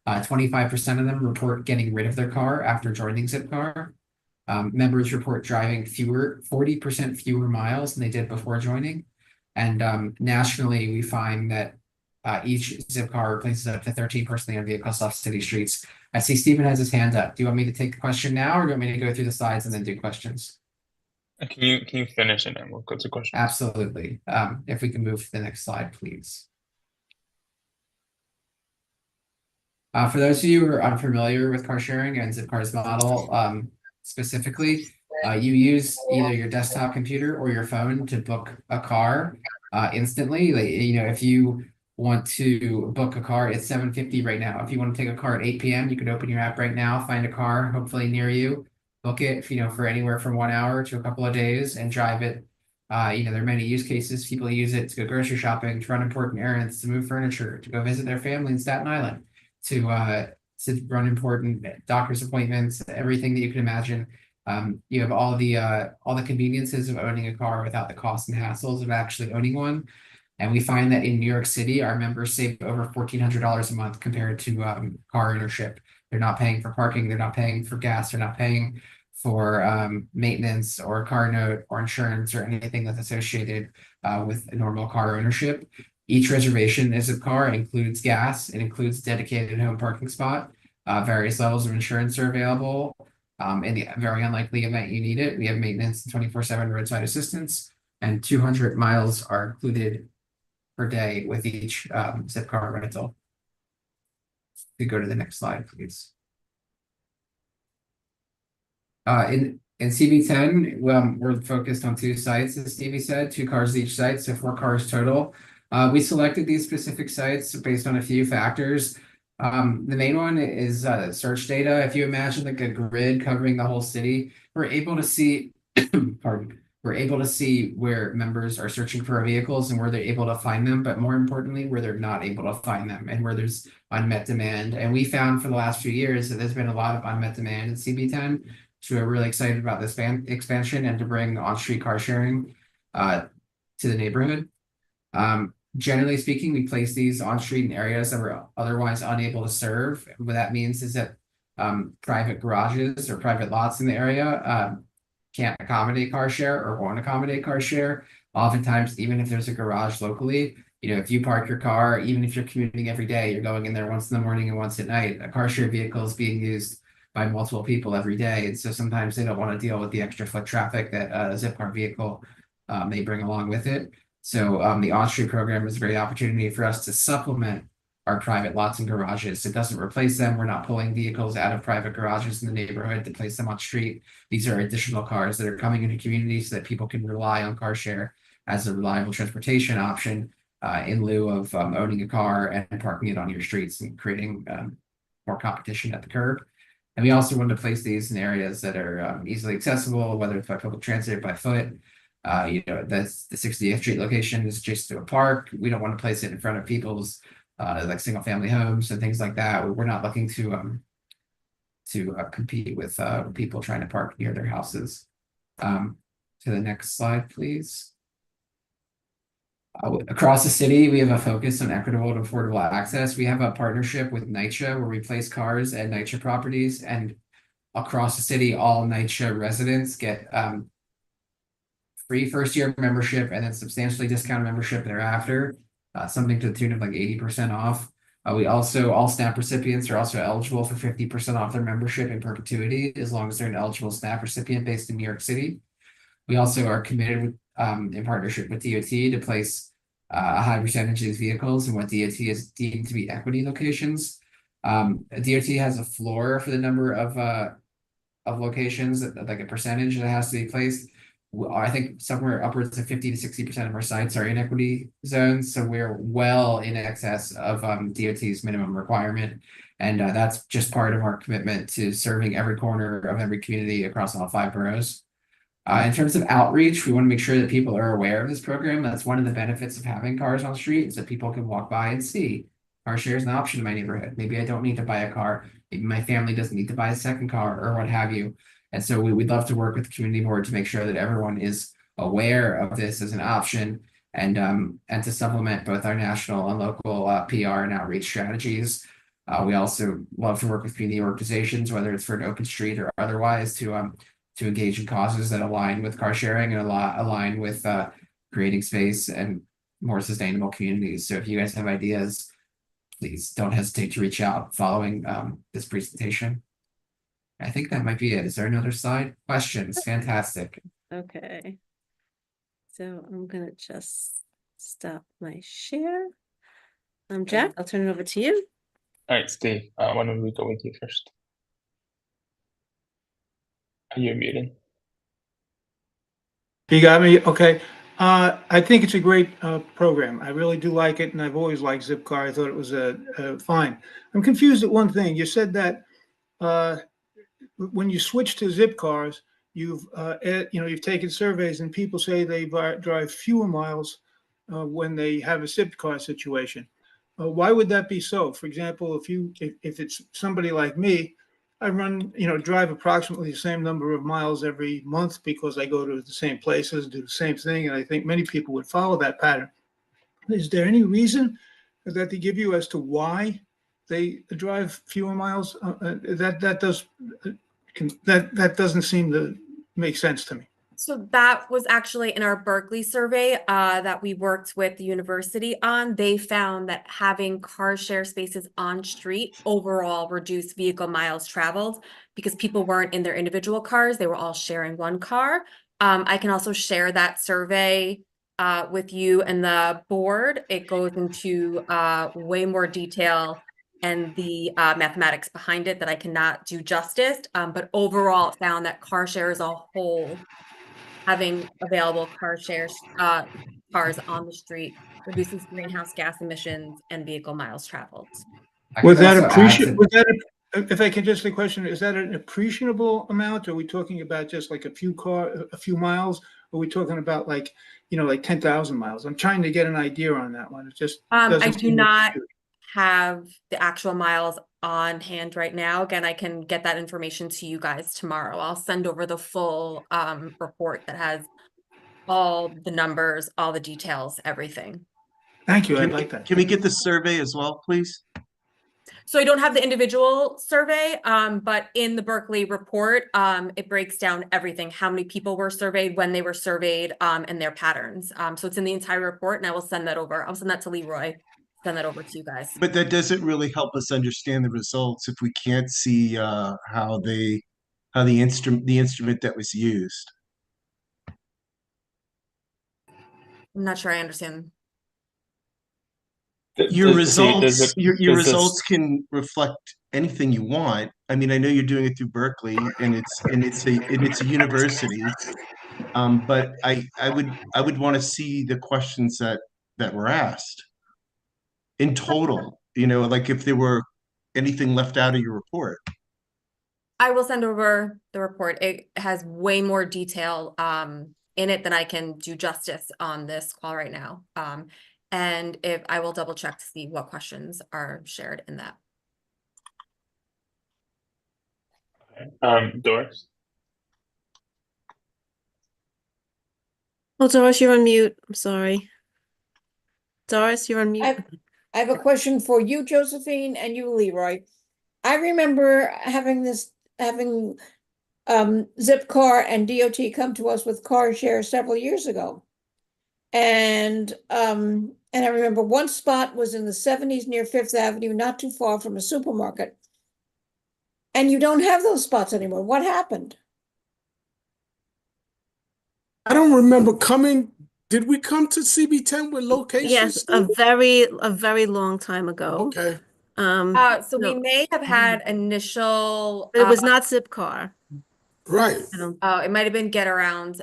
25% of them report getting rid of their car after joining Zipcar. Members report driving 40% fewer miles than they did before joining. And nationally, we find that each Zipcar replaces up to 13 personally on vehicles off city streets. I see Stephen has his hand up. Do you want me to take the question now, or do you want me to go through the slides and then do questions? Can you finish and then we'll go to questions? Absolutely. If we can move to the next slide, please. For those of you who are unfamiliar with car sharing and Zipcar's model, specifically, you use either your desktop computer or your phone to book a car instantly. If you want to book a car, it's $7.50 right now. If you want to take a car at 8 p.m., you can open your app right now, find a car, hopefully near you, book it, for anywhere from 1 hour to a couple of days and drive it. There are many use cases. People use it to go grocery shopping, to run important errands, to move furniture, to go visit their family in Staten Island, to run important doctor's appointments, everything that you can imagine. You have all the conveniences of owning a car without the costs and hassles of actually owning one. And we find that in New York City, our members save over $1,400 a month compared to car ownership. They're not paying for parking, they're not paying for gas, they're not paying for maintenance or car note or insurance or anything that's associated with a normal car ownership. Each reservation is a car, includes gas, it includes dedicated home parking spot. Various levels of insurance are available. In the very unlikely event you need it, we have maintenance and 24/7 roadside assistance, and 200 miles are included per day with each Zipcar rental. We go to the next slide, please. In CB10, we're focused on 2 sites, as Stevie said, 2 cars each site, so 4 cars total. We selected these specific sites based on a few factors. The main one is search data. If you imagine like a grid covering the whole city, we're able to see, pardon, we're able to see where members are searching for vehicles and where they're able to find them, but more importantly, where they're not able to find them and where there's unmet demand. And we found for the last few years that there's been a lot of unmet demand in CB10. So we're really excited about this expansion and to bring on-street car sharing to the neighborhood. Generally speaking, we place these on street in areas that we're otherwise unable to serve. What that means is that private garages or private lots in the area can't accommodate car share or won't accommodate car share. Oftentimes, even if there's a garage locally, you know, if you park your car, even if you're commuting every day, you're going in there once in the morning and once at night, a car share vehicle is being used by multiple people every day. And so sometimes they don't want to deal with the extra foot traffic that a Zipcar vehicle may bring along with it. So the on-street program is a great opportunity for us to supplement our private lots and garages. It doesn't replace them. We're not pulling vehicles out of private garages in the neighborhood to place them on street. These are additional cars that are coming into communities so that people can rely on car share as a reliable transportation option in lieu of owning a car and parking it on your streets and creating more competition at the curb. And we also want to place these in areas that are easily accessible, whether it's by public transit or by foot. You know, that's the 60th Street location is just to a park. We don't want to place it in front of people's like single family homes and things like that. We're not looking to compete with people trying to park near their houses. To the next slide, please. Across the city, we have a focus on equitable and affordable access. We have a partnership with NYCHA where we place cars at NYCHA properties, and across the city, all NYCHA residents get free first-year membership and then substantially discounted membership thereafter, something to the tune of like 80% off. We also, all SNAP recipients are also eligible for 50% off their membership in perpetuity, as long as they're an eligible SNAP recipient based in New York City. We also are committed with, in partnership with DOT to place a high percentage of these vehicles in what DOT is deemed to be equity locations. DOT has a floor for the number of locations, like a percentage that has to be placed. I think somewhere upwards of 50 to 60% of our sites are in equity zones, so we're well in excess of DOT's minimum requirement, and that's just part of our commitment to serving every corner of every community across all 5 boroughs. In terms of outreach, we want to make sure that people are aware of this program. That's one of the benefits of having cars on the street, is that people can walk by and see car share is an option in my neighborhood. Maybe I don't need to buy a car. Maybe my family doesn't need to buy a second car or what have you. And so we'd love to work with the community board to make sure that everyone is aware of this as an option, and to supplement both our national and local PR and outreach strategies. We also love to work with community organizations, whether it's for an open street or otherwise, to engage in causes that align with car sharing and align with creating space and more sustainable communities. So if you guys have ideas, please don't hesitate to reach out following this presentation. I think that might be it. Is there another slide? Questions? Fantastic. Okay. So I'm gonna just stop my share. Jack, I'll turn it over to you. All right, Steve, why don't we go with you first? You're muted. You got me? Okay. I think it's a great program. I really do like it, and I've always liked Zipcar. I thought it was fine. I'm confused at one thing. You said that when you switch to Zipcars, you've taken surveys, and people say they drive fewer miles when they have a Zipcar situation. Why would that be so? For example, if it's somebody like me, I drive approximately the same number of miles every month because I go to the same places, do the same thing, and I think many people would follow that pattern. Is there any reason that they give you as to why they drive fewer miles? That doesn't seem to make sense to me. So that was actually in our Berkeley survey that we worked with the university on. They found that having car share spaces on street overall reduced vehicle miles traveled because people weren't in their individual cars. They were all sharing one car. I can also share that survey with you and the board. It goes into way more detail and the mathematics behind it that I cannot do justice. But overall, it found that car share as a whole, having available car shares, cars on the street reduces greenhouse gas emissions and vehicle miles traveled. I Was could that also add to- if I can just the question, is that an appreciable amount? Are we talking about just like a few miles? Are we talking about like, like 10,000 miles? I'm trying to get an idea on that one. It just I doesn't do seem not huge. have the actual miles on hand right now. Again, I can get that information to you guys tomorrow. I'll send over the full report that has all the numbers, all the details, everything. Thank you. I'd like that. Can we get the survey as well, please? So I don't have the individual survey, but in the Berkeley report, it breaks down everything, how many people were surveyed, when they were surveyed, and their patterns. So it's in the entire report, and I will send that over. I'll send that to Leroy, send that over to you guys. But that doesn't really help us understand the results if we can't see how the instrument that was used. I'm not sure I understand. Your results, does it- your does this- results can reflect anything you want. I mean, I know you're doing it through Berkeley, and it's a university. But I would want to see the questions that were asked in total. Like if there were anything left out of your report. I will send over the report. It has way more detail in it than I can do justice on this call right now. And if I will double check to see what questions are shared in that. Doris? Oh, Doris, you're on mute. I'm sorry. Doris, you're on mute. I have a question for you, Josephine, and you, Leroy. I remember having Zipcar and DOT come to us with car share several years ago. And I remember one spot was in the 70s near Fifth Avenue, not too far from a supermarket. And you don't have those spots anymore. What happened? I don't remember coming. Did we come to CB10 with locations? Yes, a very long time ago. Okay. So we may have had initial. It was not Zipcar. Right. It might have been Get Around.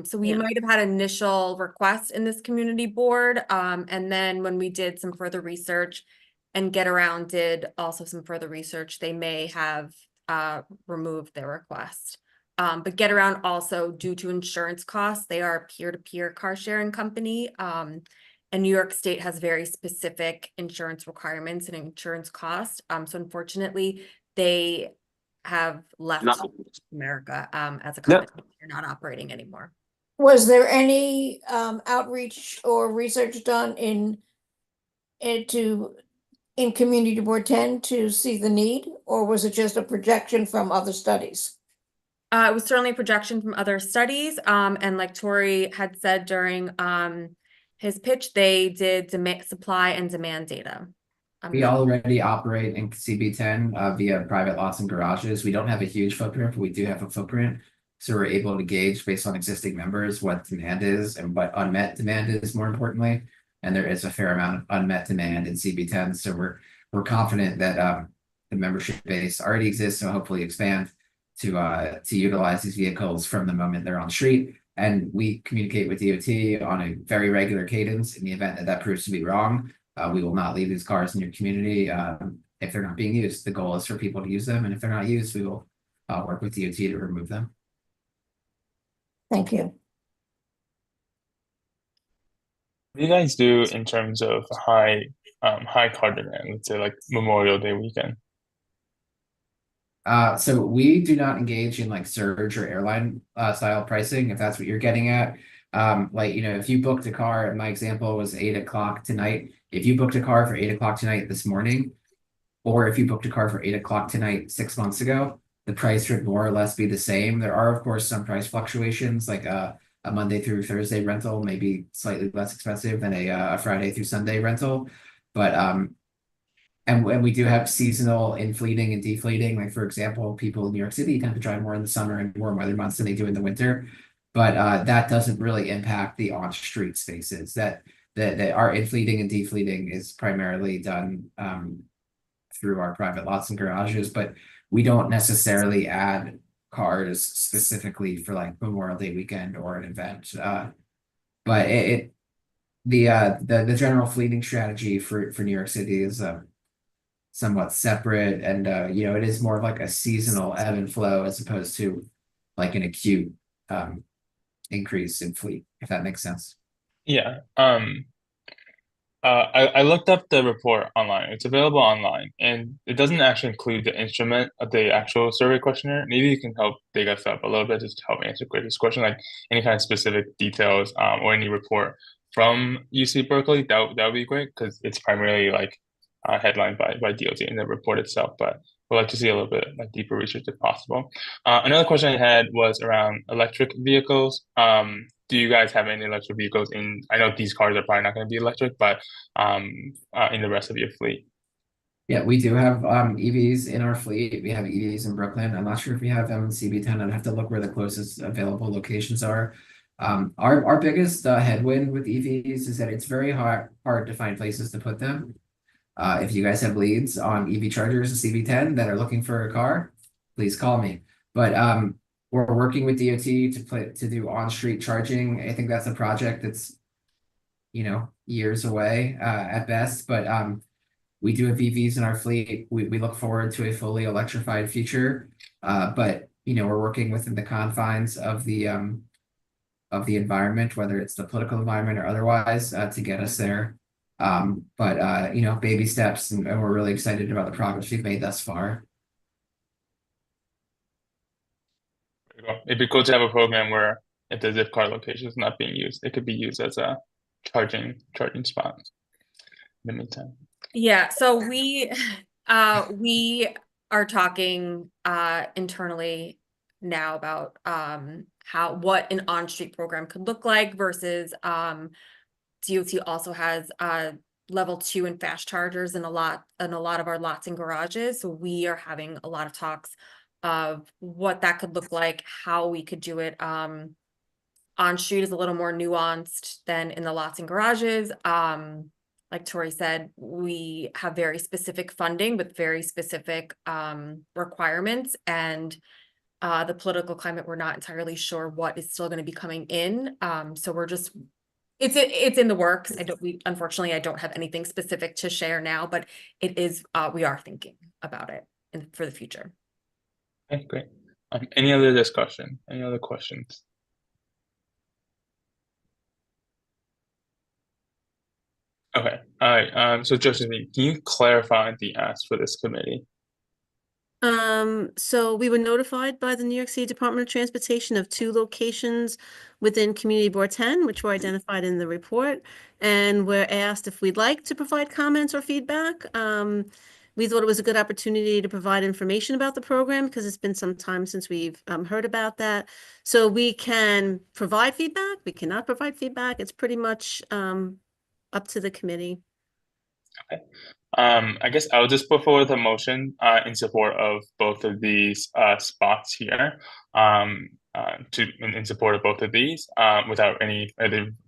So we Yeah. might have had initial requests in this community board. And then when we did some further research and Get Around did also some further research, they may have removed their request. But Get Around also, due to insurance costs, they are a peer-to-peer car sharing company. And New York State has very specific insurance requirements and insurance costs. So unfortunately, they have left America as a company. They're not operating anymore. Was there any outreach or research done in Community Board 10 to see the need, or was it just a projection from other studies? It was certainly a projection from other studies. And like Tori had said during his pitch, they did supply and demand data. We already operate in CB10 via private lots and garages. We don't have a huge footprint, but we do have a footprint. So we're able to gauge based on existing members what demand is and what unmet demand is, more importantly. And there is a fair amount of unmet demand in CB10. So we're confident that the membership base already exists, so hopefully expand to utilize these vehicles from the moment they're on the street. And we communicate with DOT on a very regular cadence. In the event that proves to be wrong, we will not leave these cars in your community if they're not being used. The goal is for people to use them, and if they're not used, we will work with DOT to remove them. Thank you. What do you guys do in terms of high car demand, let's say like Memorial Day weekend? So we do not engage in like surge or airline style pricing, if that's what you're getting at. Like, if you booked a car, my example was 8 o'clock tonight. If you booked a car for 8 o'clock tonight this morning, or if you booked a car for 8 o'clock tonight 6 months ago, the price should more or less be the same. There are, of course, some price fluctuations, like a Monday through Thursday rental may be slightly less expensive than a Friday through Sunday rental. But and we do have seasonal infleeting and defleeting. Like, for example, people in New York City tend to drive more in the summer and warm weather months than they do in the winter. But that doesn't really impact the on-street spaces. That our infleeting and defleeting is primarily done through our private lots and garages, but we don't necessarily add cars specifically for like Memorial Day weekend or an event. But the general fleeting strategy for New York City is somewhat separate, and it is more of like a seasonal ebb and flow as opposed to like an acute increase in fleet, if that makes sense. Yeah. I looked up the report online. It's available online, and it doesn't actually include the instrument of the actual survey questionnaire. Maybe you can help dig us up a little bit just to help answer this question, like any kind of specific details or any report from UC Berkeley. That would be great because it's primarily like headlined by DOT in the report itself. But we'd like to see a little bit like deeper research if possible. Another question I had was around electric vehicles. Do you guys have any electric vehicles in? I know these cars are probably not going to be electric, but in the rest of your fleet? Yeah, we do have EVs in our fleet. We have EVs in Brooklyn. I'm not sure if we have them in CB10. I'd have to look where the closest available locations are. Our biggest headwind with EVs is that it's very hard to find places to put them. If you guys have leads on EV chargers and CB10 that are looking for a car, please call me. But we're working with DOT to do on-street charging. I think that's a project that's, years away at best. But we do have EVs in our fleet. We look forward to a fully electrified future. But we're working within the confines of the environment, whether it's the political environment or otherwise, to get us there. But baby steps, and we're really excited about the progress we've made thus far. It'd be cool to have a program where if the Zipcar location is not being used, it could be used as a charging spot in the meantime. Yeah, so we are talking internally now about what an on-street program could look like versus DOT also has level 2 and fast chargers in a lot of our lots and garages. So we are having a lot of talks of what that could look like, how we could do it. On street is a little more nuanced than in the lots and garages. Like Tori said, we have very specific funding with very specific requirements, and the political climate, we're not entirely sure what is still going to be coming in. So we're just it's in the works. Unfortunately, I don't have anything specific to share now, but it is we are thinking about it for the future. Okay, great. Any other discussion? Any other questions? Okay, all right. So Josephine, can you clarify the ask for this committee? So we were notified by the New York City Department of Transportation of 2 locations within Community Board 10, which were identified in the report, and we're asked if we'd like to provide comments or feedback. We thought it was a good opportunity to provide information about the program because it's been some time since we've heard about that. So we can provide feedback, we cannot provide feedback. It's pretty much up to the committee. Okay. I guess I'll just put forward a motion in support of both of these spots here, in support of both of these, without any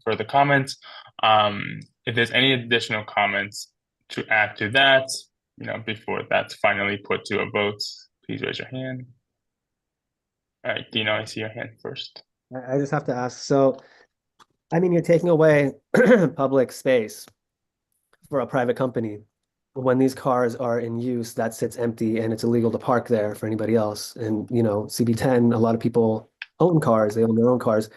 further comments. If there's any additional comments to add to that, before that's finally put to a vote, please raise your hand. All right, Dino, I see your hand first. I just have to ask, so, I mean, you're taking away public space for a private company. When these cars are in use, that sits empty and it's illegal to park there for anybody else. And, CB10, a lot of people own cars, they own their own cars.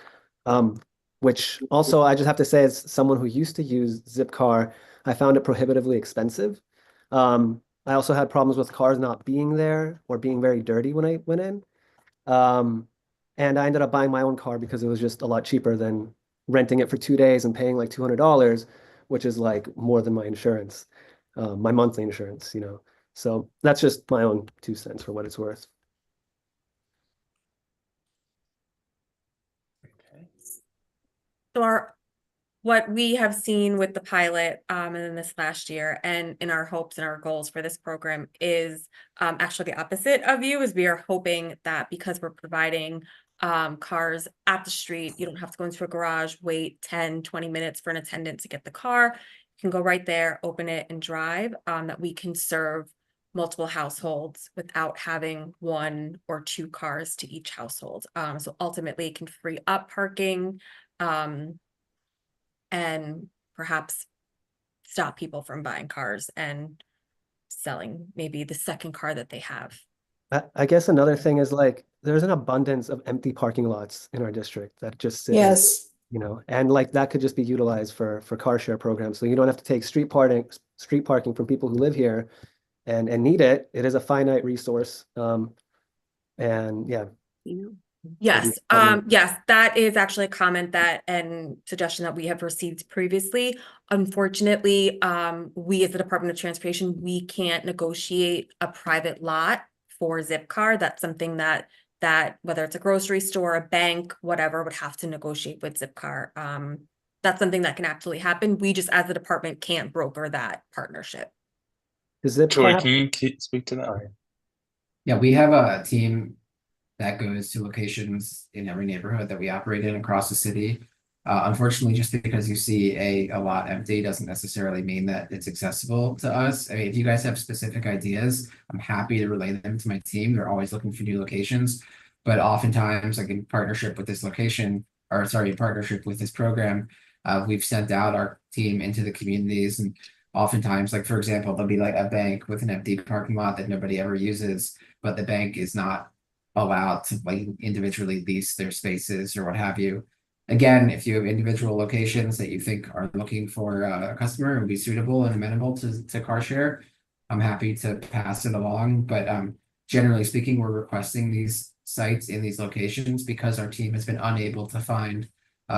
Which also, I just have to say, as someone who used to use Zipcar, I found it prohibitively expensive. I also had problems with cars not being there or being very dirty when I went in. And I ended up buying my own car because it was just a lot cheaper than renting it for 2 days and paying like $200, which is like more than my insurance, my monthly insurance, So that's just my own 2 cents for what it's worth. So what we have seen with the pilot, and in this last year, and in our hopes and our goals for this program is, actually the opposite of you, is we are hoping that because we're providing, cars at the street, you don't have to go into a garage, wait 10, 20 minutes for an attendant to get the car. You can go right there, open it and drive, that we can serve multiple households without having 1 or 2 cars to each household. So ultimately it can free up parking, and perhaps stop people from buying cars and selling maybe the second car that they have. I guess another thing is like, there's an abundance of empty parking lots in our district that just sit there, Yes. you know, and like that could just be utilized for car share programs. So you don't have to take street parking from people who live here and need it. It is a finite resource. And yeah. Yes, yes, that is actually a comment that and suggestion that we have received previously. Unfortunately, we as the Department of Transportation, we can't negotiate a private lot for Zipcar. That's something that whether it's a grocery store, a bank, whatever, would have to negotiate with Zipcar. That's something that can absolutely happen. We just, as a department, can't broker that partnership. Does Zipcar Troy, have- can you speak to that? Yeah, we have a team that goes to locations in every neighborhood that we operate in across the city. Unfortunately, just because you see a lot empty doesn't necessarily mean that it's accessible to us. I mean, if you guys have specific ideas, I'm happy to relay them to my team. They're always looking for new locations. But oftentimes, like in partnership with this location, or sorry, in partnership with this program, we've sent out our team into the communities. And oftentimes, like for example, there'll be like a bank with an empty parking lot that nobody ever uses, but the bank is not allowed to like individually lease their spaces or what have you. Again, if you have individual locations that you think are looking for a customer and would be suitable and amenable to car share, I'm happy to pass it along. But generally speaking, we're requesting these sites in these locations because our team has been unable to find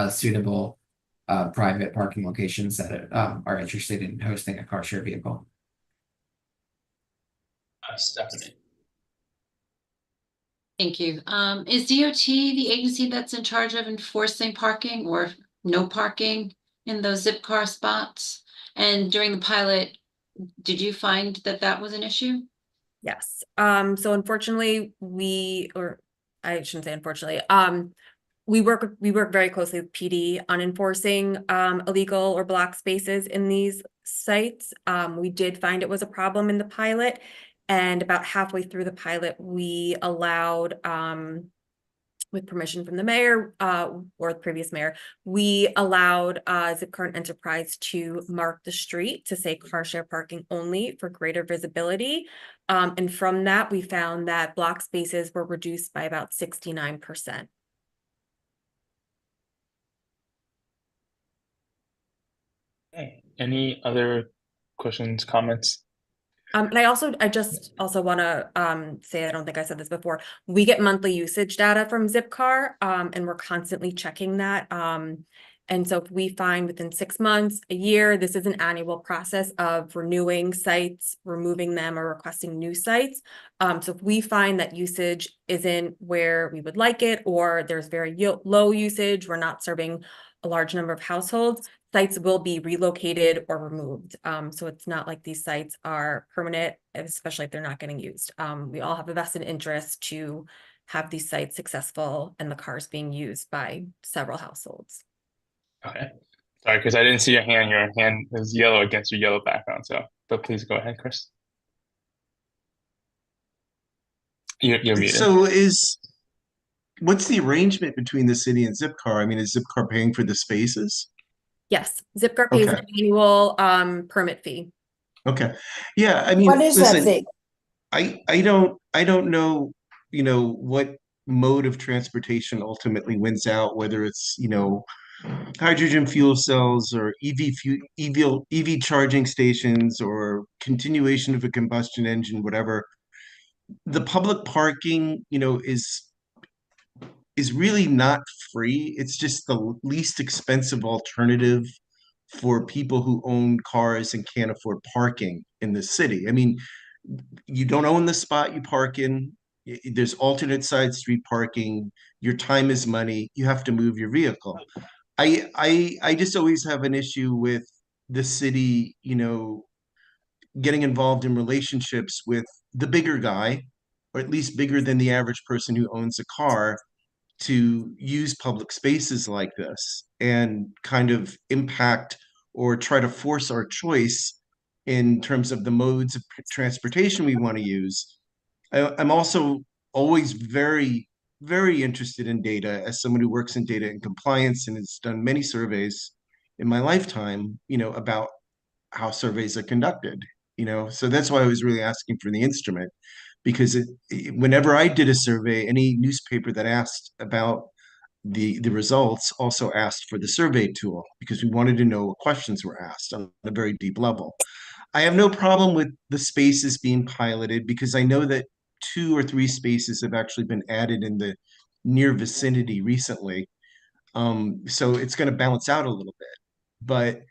suitable private parking locations that are interested in hosting a car share vehicle. Stephanie. Thank you. Is DOT the agency that's in charge of enforcing parking or no parking in those Zipcar spots? And during the pilot, did you find that that was an issue? Yes. So unfortunately, or I shouldn't say unfortunately, we work very closely with PD on enforcing illegal or block spaces in these sites. We did find it was a problem in the pilot, and about halfway through the pilot, we allowed, with permission from the mayor or the previous mayor, we allowed Zipcar Enterprise to mark the street to say car share parking only for greater visibility. And from that, we found that block spaces were reduced by about 69%. Okay. Any other questions, comments? And I just also want to say, I don't think I said this before, we get monthly usage data from Zipcar, and we're constantly checking that. And so if we find within 6 months, a year, this is an annual process of renewing sites, removing them, or requesting new sites. So if we find that usage isn't where we would like it, or there's very low usage, we're not serving a large number of households, sites will be relocated or removed. So it's not like these sites are permanent, especially if they're not getting used. We all have a vested interest to have these sites successful and the cars being used by several households. Okay. Sorry, because I didn't see your hand. Your hand is yellow against your yellow background. So, but please go ahead, Chris. You're muted. So what's the arrangement between the city and Zipcar? I mean, is Zipcar paying for the spaces? Yes, Zipcar pays an annual permit fee. Okay. Yeah, I mean, What is that listen, thing? I don't know, what mode of transportation ultimately wins out, whether it's, hydrogen fuel cells or EV charging stations or continuation of a combustion engine, whatever. The public parking, is really not free. It's just the least expensive alternative for people who own cars and can't afford parking in the city. I mean, you don't own the spot you park in. There's alternate side street parking. Your time is money. You have to move your vehicle. I just always have an issue with the city, getting involved in relationships with the bigger guy, or at least bigger than the average person who owns a car, to use public spaces like this and kind of impact or try to force our choice in terms of the modes of transportation we want to use. I'm also always very, very interested in data as someone who works in data and compliance and has done many surveys in my lifetime, about how surveys are conducted, so that's why I was really asking for the instrument, because whenever I did a survey, any newspaper that asked about the results also asked for the survey tool, because we wanted to know what questions were asked on a very deep level. I have no problem with the spaces being piloted, because I know that 2 or 3 spaces have actually been added in the near vicinity recently. So it's going to balance out a little bit. But,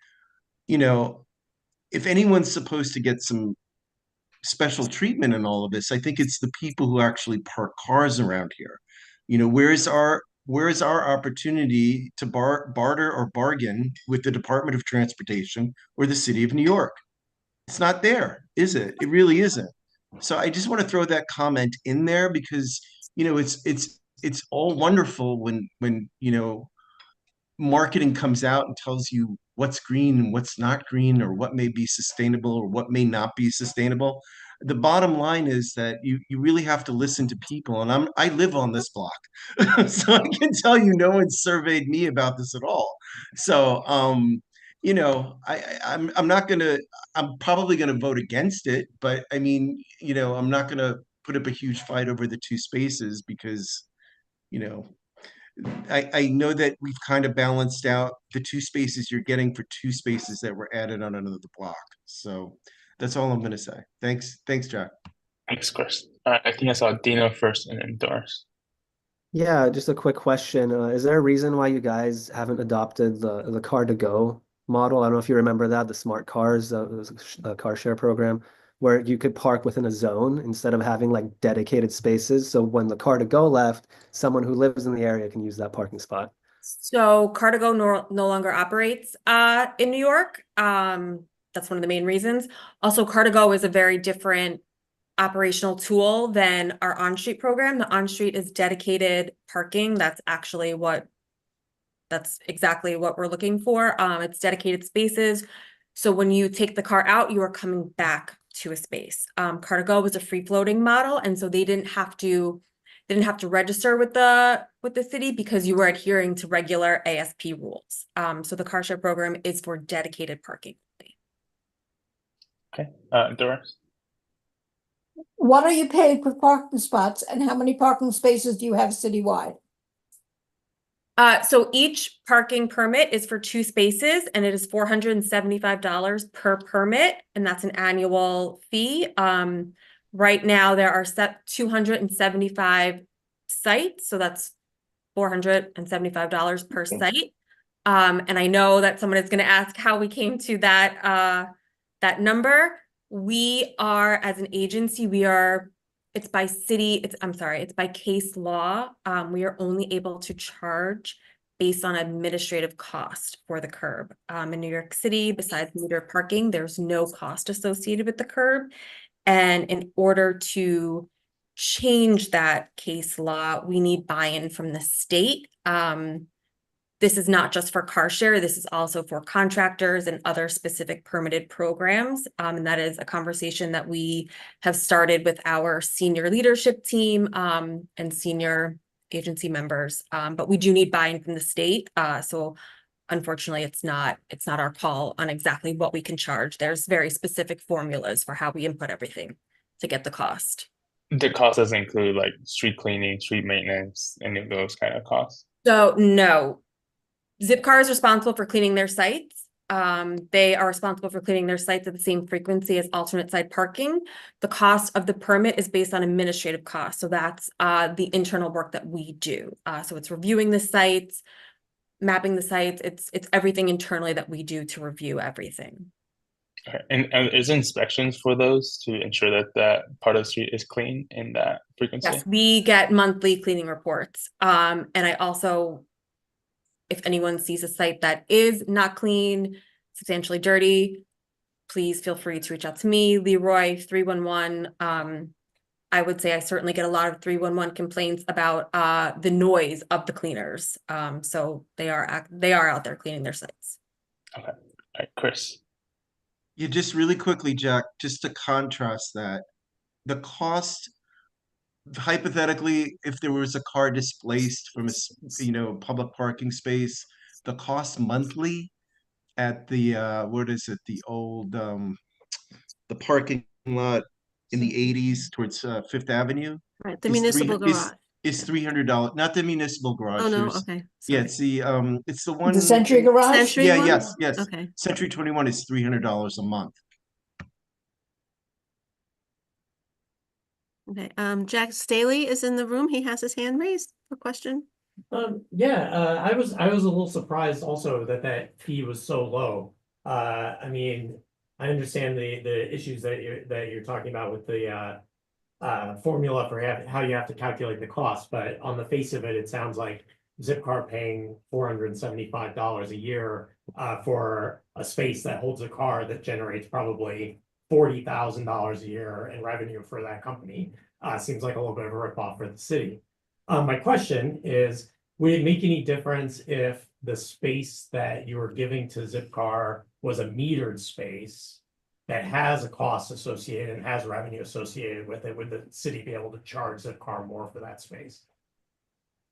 if anyone's supposed to get some special treatment in all of this, I think it's the people who actually park cars around here. Where is our opportunity to barter or bargain with the Department of Transportation or the City of New York? It's not there, is it? It really isn't. So I just want to throw that comment in there, because it's all wonderful when marketing comes out and tells you what's green and what's not green, or what may be sustainable or what may not be sustainable. The bottom line is that you really have to listen to people, and I live on this block, so I can tell you no one surveyed me about this at all. So I'm not gonna I'm probably gonna vote against it, but I mean, I'm not gonna put up a huge fight over the 2 spaces, because you know I know that we've kind of balanced out the 2 spaces you're getting for 2 spaces that were added on another block. So that's all I'm going to say. Thanks, Jack. Thanks, Chris. I think I saw Dino first and then Doris. Yeah, just a quick question. Is there a reason why you guys haven't adopted the car to go model? I don't know if you remember that, the smart cars, it was a car share program where you could park within a zone instead of having like dedicated spaces. So when the car to go left, someone who lives in the area can use that parking spot. So Car2Go no longer operates in New York. That's one of the main reasons. Also, Car2Go is a very different operational tool than our on-street program. The on-street is dedicated parking. That's exactly what we're looking for. It's dedicated spaces. So when you take the car out, you are coming back to a space. Car2Go was a free-floating model, and so they didn't have to register with the city because you were adhering to regular ASP rules. So the car share program is for dedicated parking. Okay, Doris. What are you paid per parking spots, and how many parking spaces do you have citywide? So each parking permit is for 2 spaces, and it is $475 per permit, and that's an annual fee. Right now there are 275 sites, so that's $475 per site. And I know that someone is going to ask how we came to that number. We are, as an agency, it's by case law. We are only able to charge based on administrative cost for the curb. In New York City, besides meter parking, there's no cost associated with the curb. And in order to change that case law, we need buy-in from the state. This is not just for car share, this is also for contractors and other specific permitted programs. And that is a conversation that we have started with our senior leadership team and senior agency members. But we do need buy-in from the state. So unfortunately, it's not our call on exactly what we can charge. There's very specific formulas for how we input everything to get the cost. The cost doesn't include like street cleaning, street maintenance, any of those kind of costs. So no. Zipcar is responsible for cleaning their sites. They are responsible for cleaning their sites at the same frequency as alternate side parking. The cost of the permit is based on administrative costs. So that's the internal work that we do. So it's reviewing the sites, mapping the sites. It's everything internally that we do to review everything. Okay. And is inspections for those to ensure that that part of the street is clean in that frequency? Yes, we get monthly cleaning reports. And I also, if anyone sees a site that is not clean, substantially dirty, please feel free to reach out to me, Leroy 311. I would say I certainly get a lot of 311 complaints about the noise of the cleaners. So they are out there cleaning their sites. Okay. All right, Chris. Yeah, just really quickly, Jack, just to contrast that, the cost, hypothetically, if there was a car displaced from a public parking space, the cost monthly at the what is it, the old the parking lot in the 80s towards Fifth Avenue Right, the municipal garage. is $300, not the municipal garage. Oh, no, There's, okay. yeah, Sorry. it's the one. The Century Garage? Century Yeah, one? yes. Okay. Century 21 is $300 a month. Okay, Jack Staley is in the room. He has his hand raised for question. I was a little surprised also that fee was so low. I mean, I understand the issues that you're talking about with the formula for how you have to calculate the cost, but on the face of it, it sounds like Zipcar paying $475 a year for a space that holds a car that generates probably $40,000 a year in revenue for that company. Seems like a little bit of a ripoff for the city. My question is, would it make any difference if the space that you were giving to Zipcar was a metered space that has a cost associated and has revenue associated with it? Would the city be able to charge Zipcar more for that space?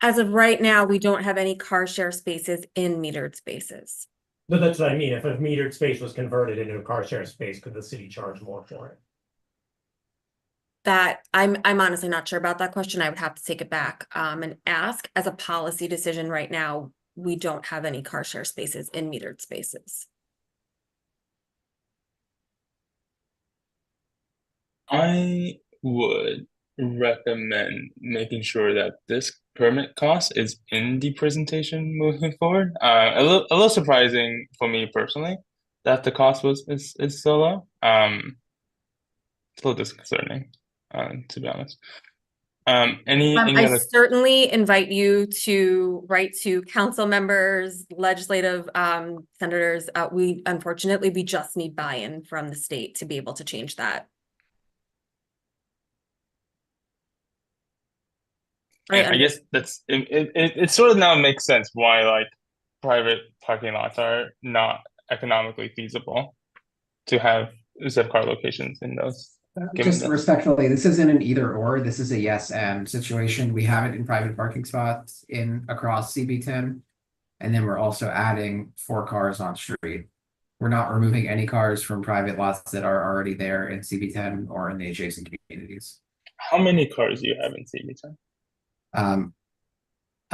As of right now, we don't have any car share spaces in metered spaces. No, that's what I mean. If a metered space was converted into a car share space, could the city charge more for it? That I'm honestly not sure about that question. I would have to take it back and ask. As a policy decision right now, we don't have any car share spaces in metered spaces. I would recommend making sure that this permit cost is in the presentation moving forward. A little surprising for me personally that the cost is so low. It's a little disconcerting, to be honest. Any I other? certainly invite you to write to council members, legislative senators. Unfortunately, we just need buy-in from the state to be able to change that. I guess that's it sort of now makes sense why like private parking lots are not economically feasible to have Zipcar locations in those. Just respectfully, this isn't an either or, this is a yes and situation. We have it in private parking spots across CB10. And then we're also adding 4 cars on street. We're not removing any cars from private lots that are already there in CB10 or in the adjacent communities. How many cars do you have in CB10? I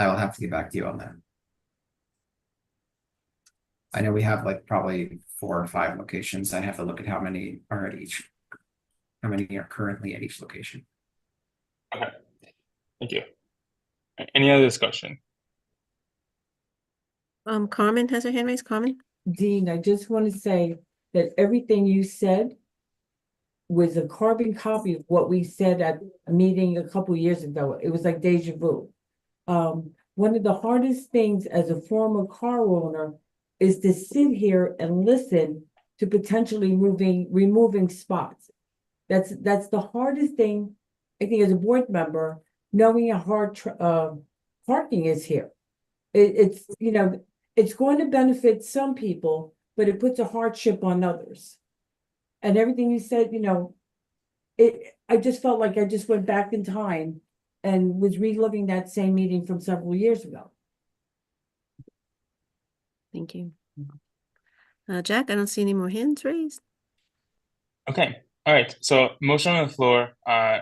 will have to get back to you on that. I know we have like probably 4 or 5 locations. I have to look at how many are at each. How many are currently at each location? Okay, thank you. Any other discussion? Carmen has her hand raised. Carmen? Dean, I just want to say that everything you said was a carbon copy of what we said at a meeting a couple years ago. It was like deja vu. One of the hardest things as a former car owner is to sit here and listen to potentially removing spots. That's the hardest thing, I think, as a board member, knowing how hard parking is here. It's it's going to benefit some people, but it puts a hardship on others. And everything you said, I just felt like I just went back in time and was reliving that same meeting from several years ago. Thank you. Jack, I don't see any more hands raised. Okay. All right. So motion on the floor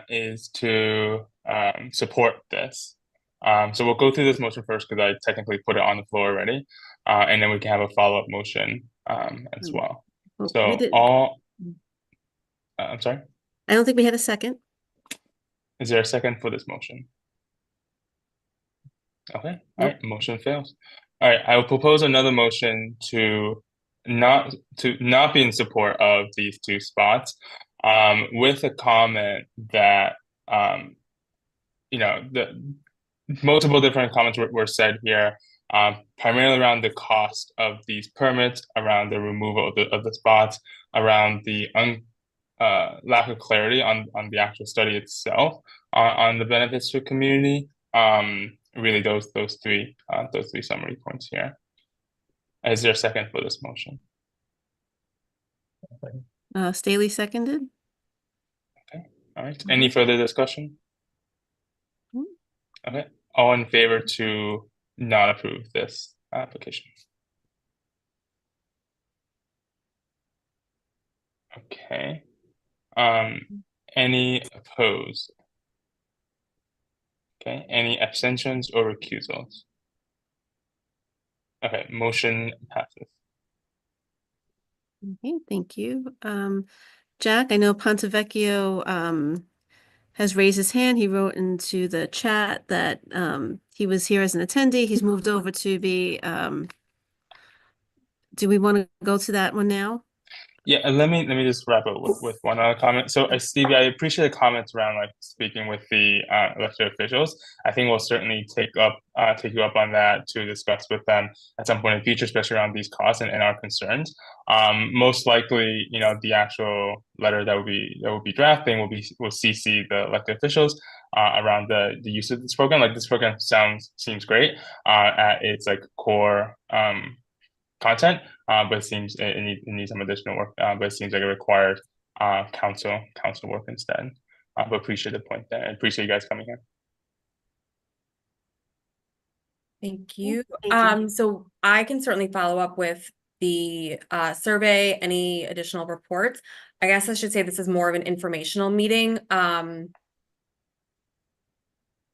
is to support this. So we'll go through this motion first because I technically put it on the floor already, and then we can have a follow-up motion as well. So I'm sorry. I don't think we had a second. Is there a second for this motion? Okay. All right. Motion fails. All right. I will propose another motion to not be in support of these 2 spots, with a comment that the multiple different comments were said here. primarily around the cost of these permits, around the removal of the spots, around the lack of clarity on the actual study itself, on the benefits to the community. Really those three summary points here. Is there a second for this motion? Staley seconded. Okay, all right. Any further discussion? Mhm. Okay, all in favor to not approve this application? Okay. Any opposed? Okay, any abstentions or recusals? Okay, motion passes. Okay, thank you. Jack, I know Pontevecchio has raised his hand. He wrote into the chat that he was here as an attendee. He's moved over to be, do we want to go to that one now? Yeah, and let me just wrap up with one other comment. So, Stevie, I appreciate the comments around like speaking with the elected officials. I think we'll certainly take you up on that to discuss with them at some point in the future, especially around these costs and our concerns. Most likely, you know, the actual letter that will be drafting will CC the elected officials around the use of this program. Like this program seems great at its like core content, but it seems it needs some additional work. But it seems like it required council work instead. But appreciate the point there. I appreciate you guys coming here. Thank you. Thank you. So I can certainly follow up with the survey, any additional reports. I guess I should say this is more of an informational meeting.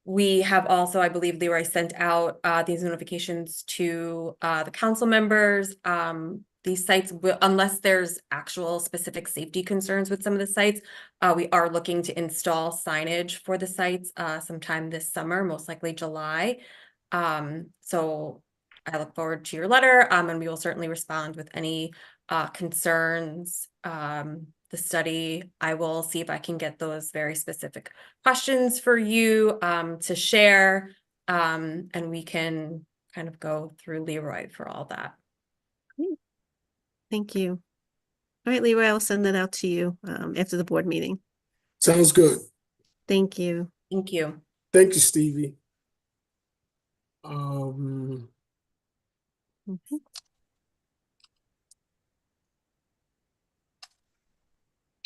We have also, I believe, Leroy sent out these notifications to the council members. These sites, unless there's actual specific safety concerns with some of the sites, we are looking to install signage for the sites sometime this summer, most likely July. So I look forward to your letter, and we will certainly respond with any concerns. The study, I will see if I can get those very specific questions for you to share, and we can kind of go through Leroy for all that. Thank you. All right, Leroy, I'll send that out to you after the board meeting. Sounds good. Thank you. Thank you. Thank you, Stevie. Mhm.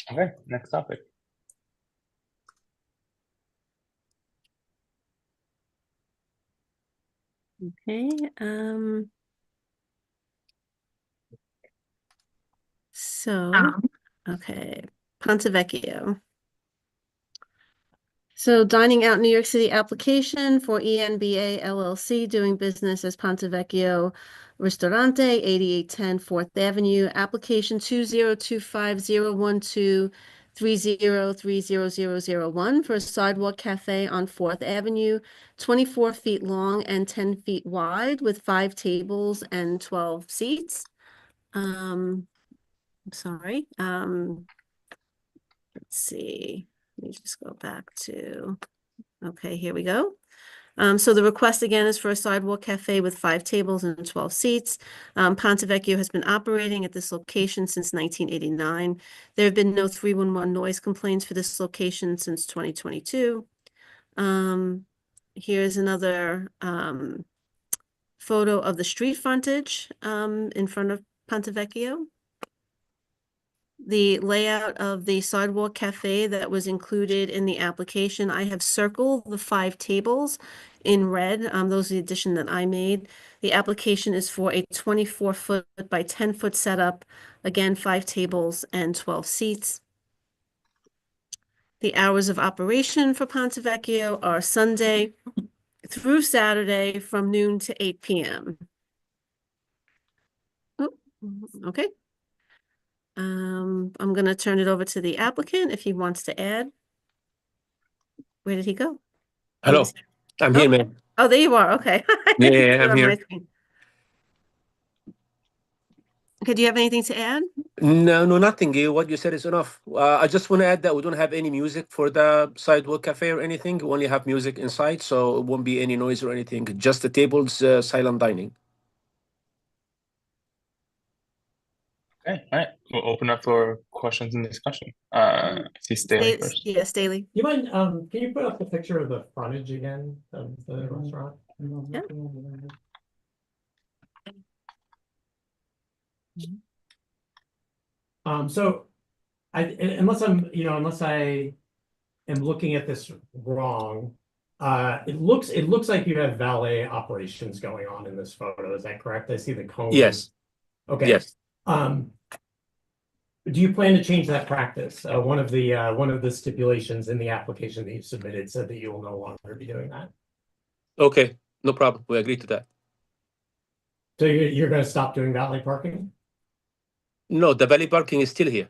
Okay, next topic. Okay. So, okay, Pontevecchio. So dining out New York City application for ENBA LLC doing business as Pontevecchio Ristorante, 8810 4th Avenue, application 2025-012-30300001 for a sidewalk cafe on 4th Avenue, 24 feet long and 10 feet wide with 5 tables and 12 seats. I'm sorry. Let's see. Let me just go back to, okay, here we go. So the request again is for a sidewalk cafe with 5 tables and 12 seats. Pontevecchio has been operating at this location since 1989. There have been no 311 noise complaints for this location since 2022. Here's another photo of the street frontage in front of Pontevecchio. The layout of the sidewalk cafe that was included in the application, I have circled the 5 tables in red. Those are the addition that I made. The application is for a 24-foot by 10-foot setup. Again, 5 tables and 12 seats. The hours of operation for Pontevecchio are Sunday through Saturday from noon to 8 p.m. Oh, okay. I'm going to turn it over to the applicant if he wants to add. Where did he go? Hello, I'm here, man. Oh, there you are. Okay. Yeah, I'm here. Okay, do you have anything to add? No, nothing. What you said is enough. I just want to add that we don't have any music for the sidewalk cafe or anything. We only have music inside, so it won't be any noise or anything. Just the tables, silent dining. Okay, all right. We'll open up for questions and discussion. I see Staley first. Yeah, Staley. You mind, can you put up the picture of the frontage again of the restaurant? Yeah. So unless unless I am looking at this wrong, it looks like you have valet operations going on in this photo. Is that correct? I see the cone. Yes. Okay. Yes. Do you plan to change that practice? One of the stipulations in the application that you submitted said that you will no longer be doing that. Okay, no problem. We agree to that. So you're going to stop doing valet parking? No, the valet parking is still here.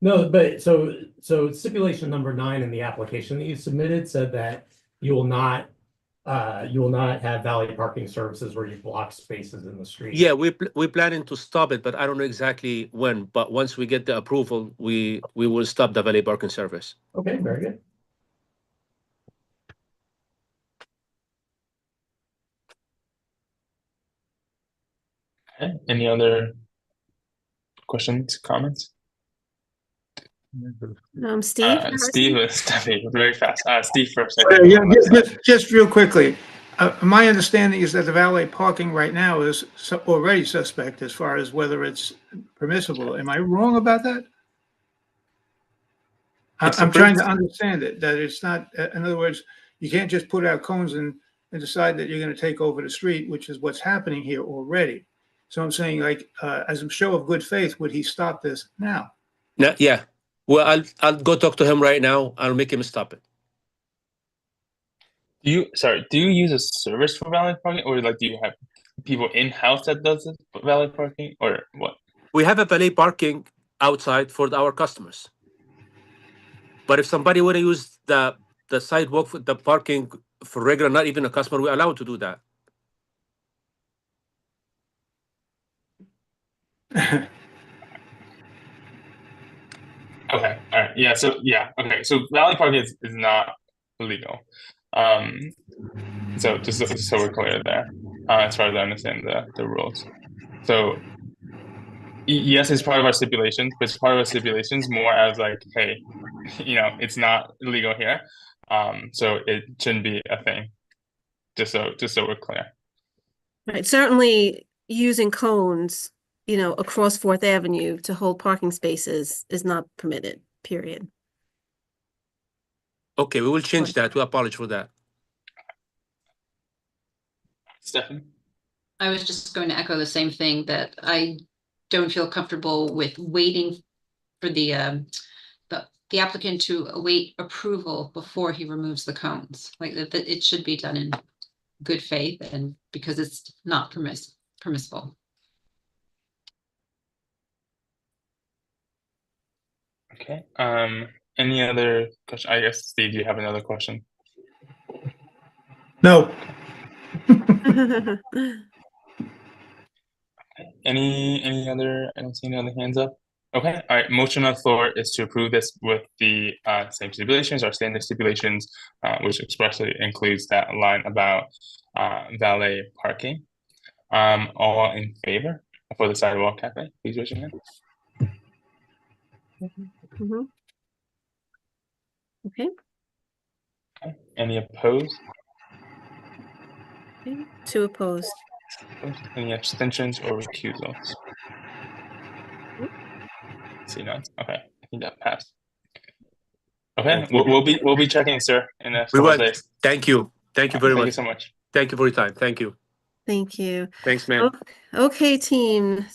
No, but so stipulation number 9 in the application that you submitted said that you will not have valet parking services where you block spaces in the street. Yeah, we're planning to stop it, but I don't know exactly when. But once we get the approval, we will stop the valet parking service. Okay, very good. Okay. Any other questions, comments? Steve? Steve was very fast. Steve first. Yeah, just real quickly. My understanding is that the valet parking right now is already suspect as far as whether it's permissible. Am I wrong about that? I'm trying to understand it, that it's not, in other words, you can't just put out cones and decide that you're going to take over the street, which is what's happening here already. So I'm saying, like, as a show of good faith, would he stop this now? No, yeah. Well, I'll go talk to him right now. I'll make him stop it. Do you use a service for valet parking, or like do you have people in-house that does this valet parking, or what? We have a valet parking outside for our customers. But if somebody want to use the sidewalk for the parking for regular, not even a customer, we're allowed to do that. Okay, all right, yeah, okay, so valet parking is not illegal. So just so we're clear there, as far as I understand the rules. So yes, it's part of our stipulations, but it's part of our stipulations more as like, hey, it's not illegal here, so it shouldn't be a thing. Just so we're clear. Right, certainly using cones, across 4th Avenue to hold parking spaces is not permitted, period. Okay, we will change that. We apologize for that. Stephanie? I was just going to echo the same thing, that I don't feel comfortable with waiting for the applicant to await approval before he removes the cones. Like that it should be done in good faith, and because it's not permissible. Okay. Any other question? I guess, Steve, do you have another question? No. Any other? I don't see any other hands up. Okay. All right. Motion on the floor is to approve this with the same stipulations, or standard stipulations, which expressly includes that line about valet parking. All in favor for the sidewalk cafe, please raise your hand. Okay. Any opposed? Okay. 2 opposed. Any abstentions or recusals? See none. Okay, I think that passed. Okay, we'll be checking, sir, in a couple of days. Thank you. Thank you very much. Thank you so much. Thank you for your time. Thank you. Thank you. Thanks, man. Okay, team.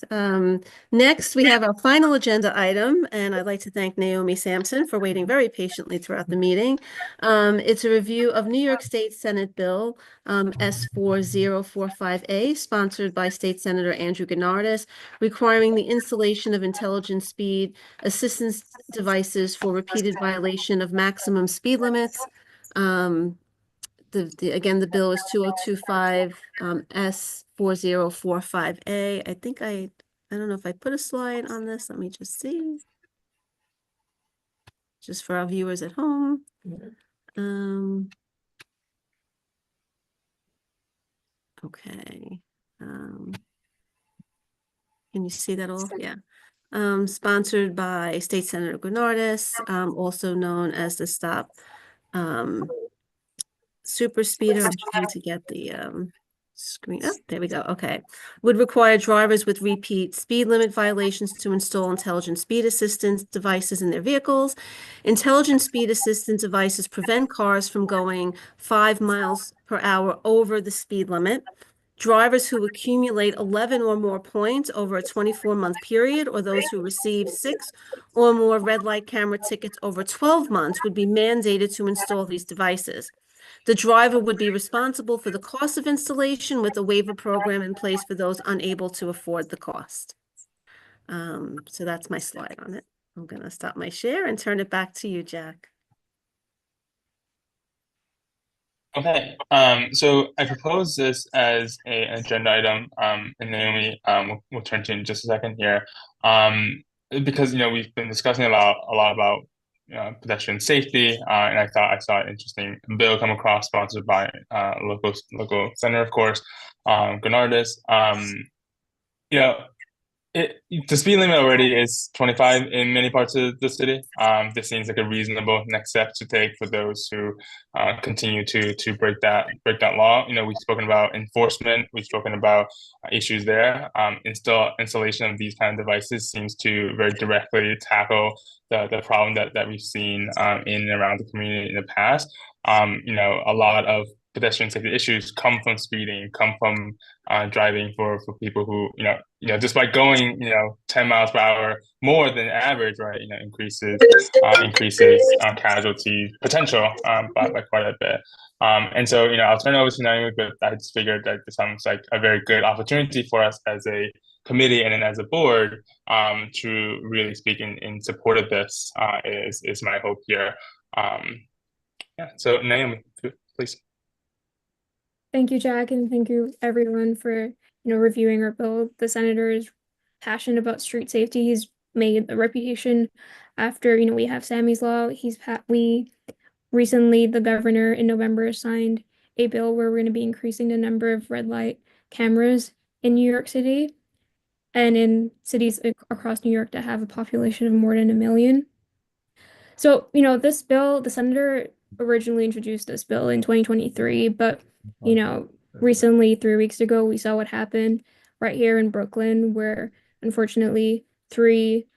Next, we have our final agenda item, and I'd like to thank Naomi Sampson for waiting very patiently throughout the meeting. It's a review of New York State Senate Bill S4045A, sponsored by State Senator Andrew Gennardis, requiring the installation of intelligent speed assistance devices for repeated violation of maximum speed limits. Again, the bill is 2025 S4045A. I think I I don't know if I put a slide on this. Let me just see. Just for our viewers at home. Okay. Can you see that all? Yeah. Sponsored by State Senator Granardis, also known as the Stop Super Speeder. I'm trying to get the screen. Oh, there we go. Okay. Would require drivers with repeat speed limit violations to install intelligent speed assistance devices in their vehicles. Intelligent speed assistance devices prevent cars from going 5 miles per hour over the speed limit. Drivers who accumulate 11 or more points over a 24-month period, or those who receive 6 or more red light camera tickets over 12 months would be mandated to install these devices. The driver would be responsible for the cost of installation with a waiver program in place for those unable to afford the cost. So that's my slide on it. I'm going to stop my share and turn it back to you, Jack. Okay, so I propose this as an agenda item, and Naomi, we'll turn to in just a second here, because we've been discussing a lot about pedestrian safety, and I thought I saw an interesting bill come across sponsored by local senator, of course, Granardis. The speed limit already is 25 in many parts of the city. This seems like a reasonable next step to take for those who continue to break that law. We've spoken about enforcement. We've spoken about issues there. Installation of these kind of devices seems to very directly tackle the problem that we've seen in and around the community in the past. A lot of pedestrian safety issues come from speeding, come from driving for people who despite going 10 miles per hour more than average, right, increases casualty potential by quite a bit. And so I'll turn it over to Naomi, but I just figured that this sounds like a very good opportunity for us as a committee and then as a board to really speak in support of this is my hope here. Yeah, so Naomi, please. Thank you, Jack, and thank you everyone for reviewing our bill. The senator is passionate about street safety. He's made a reputation after we have Sammy's Law. We recently, the governor in November signed a bill where we're going to be increasing the number of red light cameras in New York City and in cities across New York that have a population of more than 1 million. So this bill, the senator originally introduced this bill in 2023, but recently, 3 weeks ago, we saw what happened right here in Brooklyn, where unfortunately 3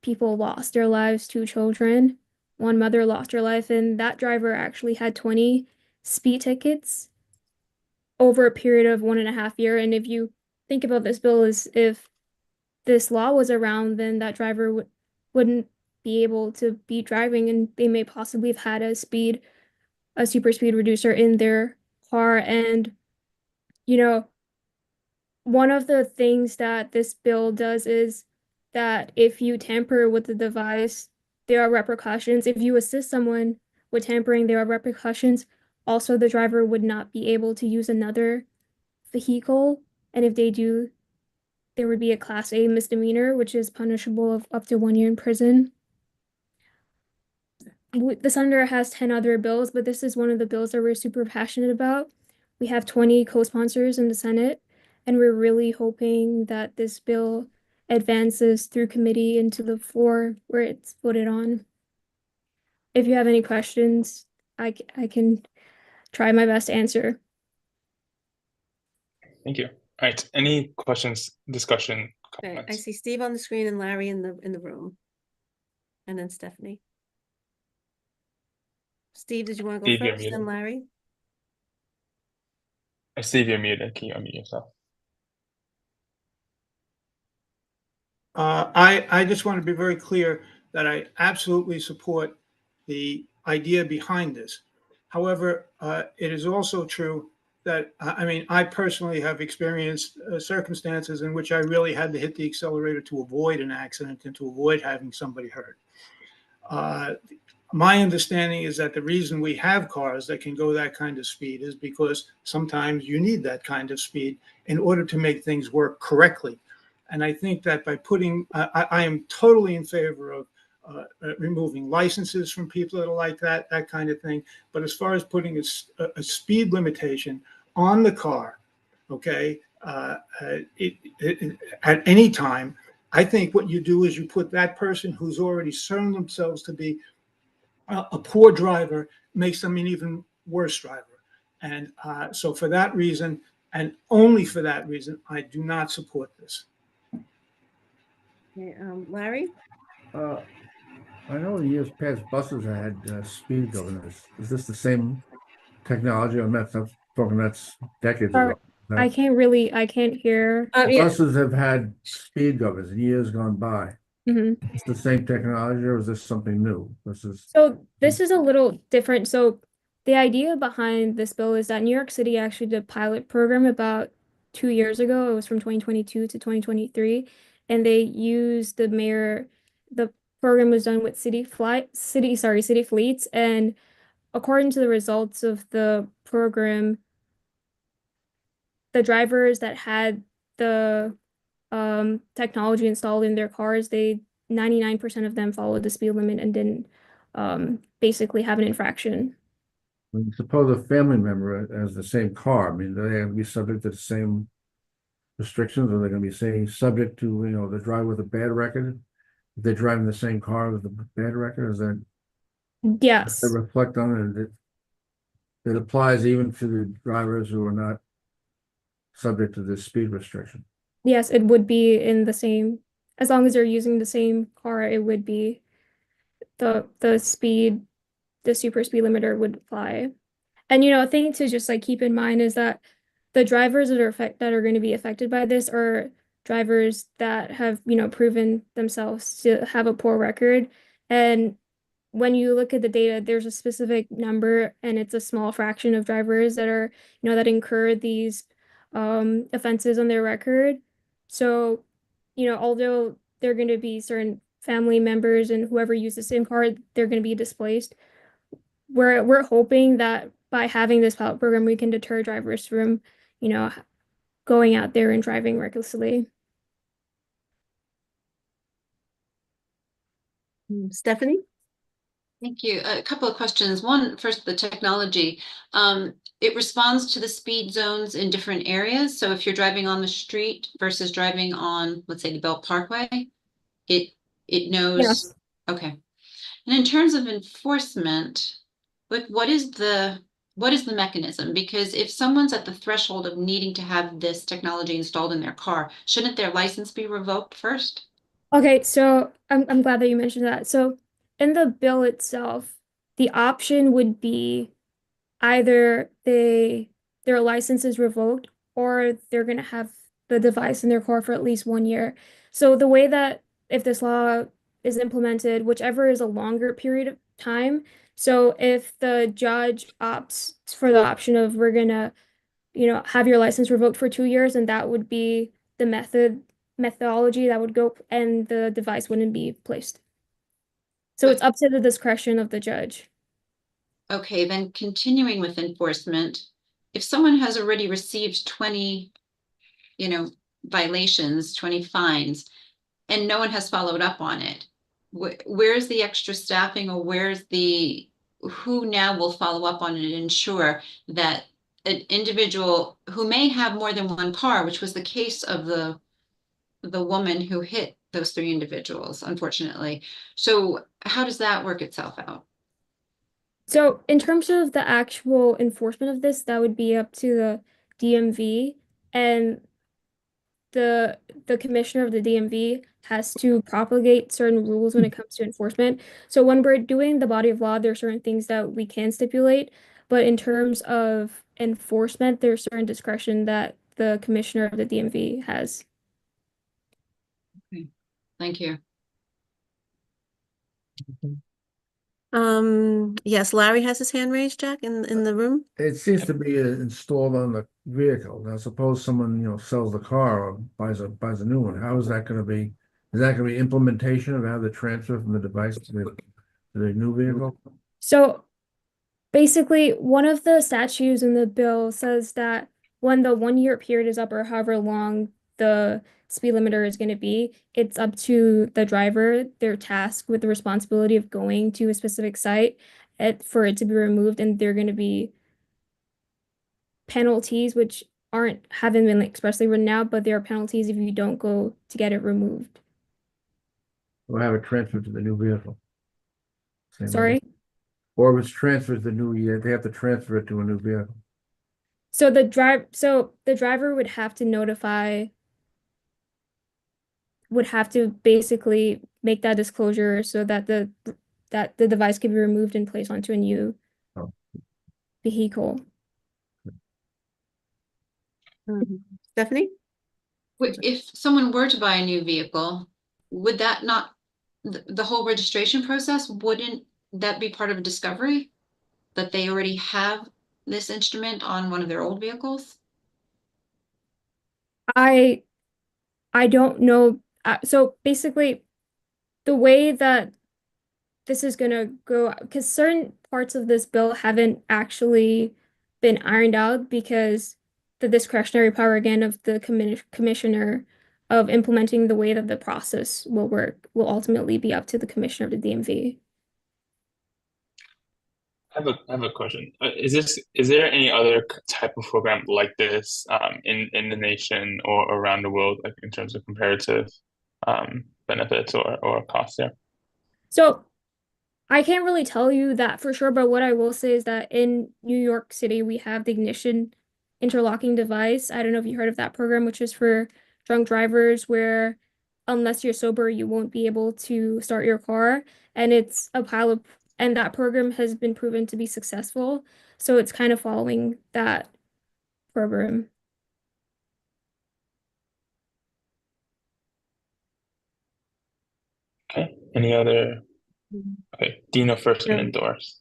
people lost their lives, 2 children, 1 mother lost her life, and that driver actually had 20 speed tickets over a period of 1.5 years. And if you think about this bill as if this law was around, then that driver wouldn't be able to be driving, and they may possibly have had a super speed reducer in their car. And one of the things that this bill does is that if you tamper with the device, there are repercussions. If you assist someone with tampering, there are repercussions. Also, the driver would not be able to use another vehicle, and if they do, there would be a Class A misdemeanor, which is punishable of up to 1 year in prison. The senator has 10 other bills, but this is one of the bills that we're super passionate about. We have 20 co-sponsors in the Senate, and we're really hoping that this bill advances through committee into the floor where it's voted on. If you have any questions, I can try my best to answer. Thank you. All right. Any questions, discussion, comments? I see Steve on the screen and Larry in the room, and then Stephanie. Steve, did you want to go Steve, you're first, muted. then Larry? Steve, you're muted. Can you unmute yourself? I just want to be very clear that I absolutely support the idea behind this. However, it is also true that, I personally have experienced circumstances in which I really had to hit the accelerator to avoid an accident and to avoid having somebody hurt. My understanding is that the reason we have cars that can go that kind of speed is because sometimes you need that kind of speed in order to make things work correctly. And I think that by putting, I am totally in favor of removing licenses from people that are like that kind of thing. But as far as putting a speed limitation on the car, okay, at any time, I think what you do is you put that person who's already shown themselves to be a poor driver, makes them an even worse driver. And so for that reason, and only for that reason, I do not support this. Okay, Larry? I know in years past buses had speed governors. Is this the same technology? I'm talking that's decades Sorry, ago. That I can't hear. Yeah. buses have had speed governors in years gone by. Mhm. It's the same technology, or is this something new? So this is a little different. So the idea behind this bill is that New York City actually did a pilot program about 2 years ago. It was from 2022 to 2023, and they used the program was done with city fleets, and according to the results of the program, the drivers that had the technology installed in their cars, 99% of them followed the speed limit and didn't basically have an infraction. I mean, suppose a family member has the same car. I mean, do they going to be subject to the same restrictions? Are they going to be saying subject to, the driver with a bad record? If they're driving the same car with a bad record, is that Yes. they reflect on it? It applies even to the drivers who are not subject to this speed restriction. Yes, it would be in the same, as long as they're using the same car, it would be the speed, the super speed limiter would apply. And a thing to just like keep in mind is that the drivers that are going to be affected by this are drivers that have, proven themselves to have a poor record. And when you look at the data, there's a specific number, and it's a small fraction of drivers that are, that incur these offenses on their record. So, although there are going to be certain family members and whoever uses the same car, they're going to be displaced. We're hoping that by having this pilot program, we can deter drivers from, going out there and driving recklessly. Stephanie? Thank you. A couple of questions. One, first, the technology. It responds to the speed zones in different areas. So if you're driving on the street versus driving on, let's say, the Belt Parkway, it knows. Yes. Okay. And in terms of enforcement, what is the mechanism? Because if someone's at the threshold of needing to have this technology installed in their car, shouldn't their license be revoked first? Okay, so I'm glad that you mentioned that. So in the bill itself, the option would be either their license is revoked or they're gonna have the device in their car for at least 1 year. So the way that if this law is implemented, whichever is a longer period of time. So if the judge opts for the option of we're gonna, have your license revoked for 2 years, and that would be the methodology that would go, and the device wouldn't be placed. So it's up to the discretion of the judge. Okay, then continuing with enforcement, if someone has already received 20, violations, 20 fines, and no one has followed up on it, where's the extra staffing, or who now will follow up on it and ensure that an individual who may have more than one car, which was the case of the woman who hit those 3 individuals, unfortunately. So how does that work itself out? So in terms of the actual enforcement of this, that would be up to the DMV, and the commissioner of the DMV has to propagate certain rules when it comes to enforcement. So when we're doing the body of law, there are certain things that we can stipulate, but in terms of enforcement, there's certain discretion that the commissioner of the DMV has. Okay. Thank you. Yes, Larry has his hand raised, Jack, in the room. It seems to be installed on the vehicle. Now, suppose someone, sells the car or buys a new one. How is that going to be? Is that going to be implementation of how the transfer from the device to the new vehicle? So basically, one of the statutes in the bill says that when the 1 year period is up, or however long the speed limiter is going to be. It's up to the driver. They're tasked with the responsibility of going to a specific site for it to be removed, and they're going to be penalties, which haven't been expressly written out, but there are penalties if you don't go to get it removed. Or have it transferred to the new vehicle. Same Sorry? idea. Or if it's transferred to the new year, they have to transfer it to a new vehicle. So the driver would have to basically make that disclosure so that the device can be removed and placed onto a new vehicle. Stephanie? If someone were to buy a new vehicle, would that not, the whole registration process, wouldn't that be part of a discovery? That they already have this instrument on one of their old vehicles? I don't know. So basically, the way that this is gonna go, because certain parts of this bill haven't actually been ironed out because the discretionary power again of the commissioner of implementing the way that the process will work will ultimately be up to the commissioner of the DMV. I have a question. Is there any other type of program like this in the nation or around the world, like in terms of comparative benefits or costs there? So I can't really tell you that for sure, but what I will say is that in New York City, we have the ignition interlocking device. I don't know if you heard of that program, which is for drunk drivers, where unless you're sober, you won't be able to start your car. And it's a pilot, and that program has been proven to be successful. So it's kind of following that program. Okay. Any other? Okay, Dino first and then Doris.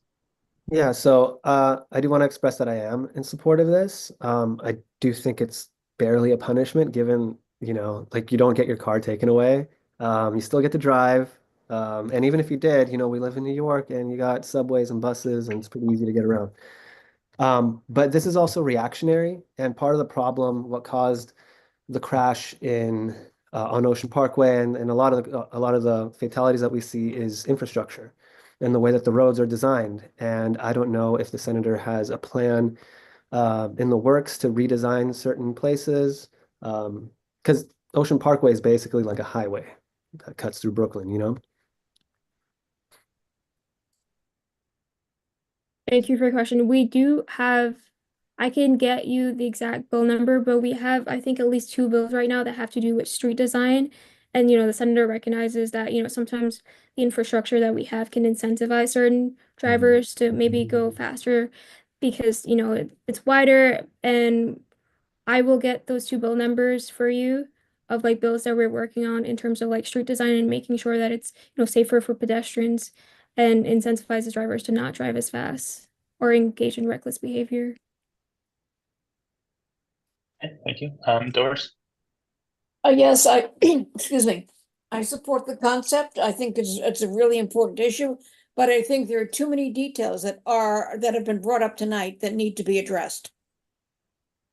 Yeah, so I do want to express that I am in support of this. I do think it's barely a punishment given, like you don't get your car taken away. You still get to drive. And even if you did, we live in New York and you got subways and buses and it's pretty easy to get around. But this is also reactionary, and part of the problem, what caused the crash on Ocean Parkway and a lot of the fatalities that we see is infrastructure and the way that the roads are designed. And I don't know if the senator has a plan in the works to redesign certain places, because Ocean Parkway is basically like a highway that cuts through Brooklyn. Thank you for your question. I can get you the exact bill number, but we have, I think, at least two bills right now that have to do with street design. And, the senator recognizes that, sometimes the infrastructure that we have can incentivize certain drivers to maybe go faster because, it's wider. And I will get those two bill numbers for you of like bills that we're working on in terms of like street design and making sure that it's, safer for pedestrians and incentivizes drivers to not drive as fast or engage in reckless behavior. Okay, thank you. Doris? Yes, excuse me. I support the concept. I think it's a really important issue, but I think there are too many details that have been brought up tonight that need to be addressed.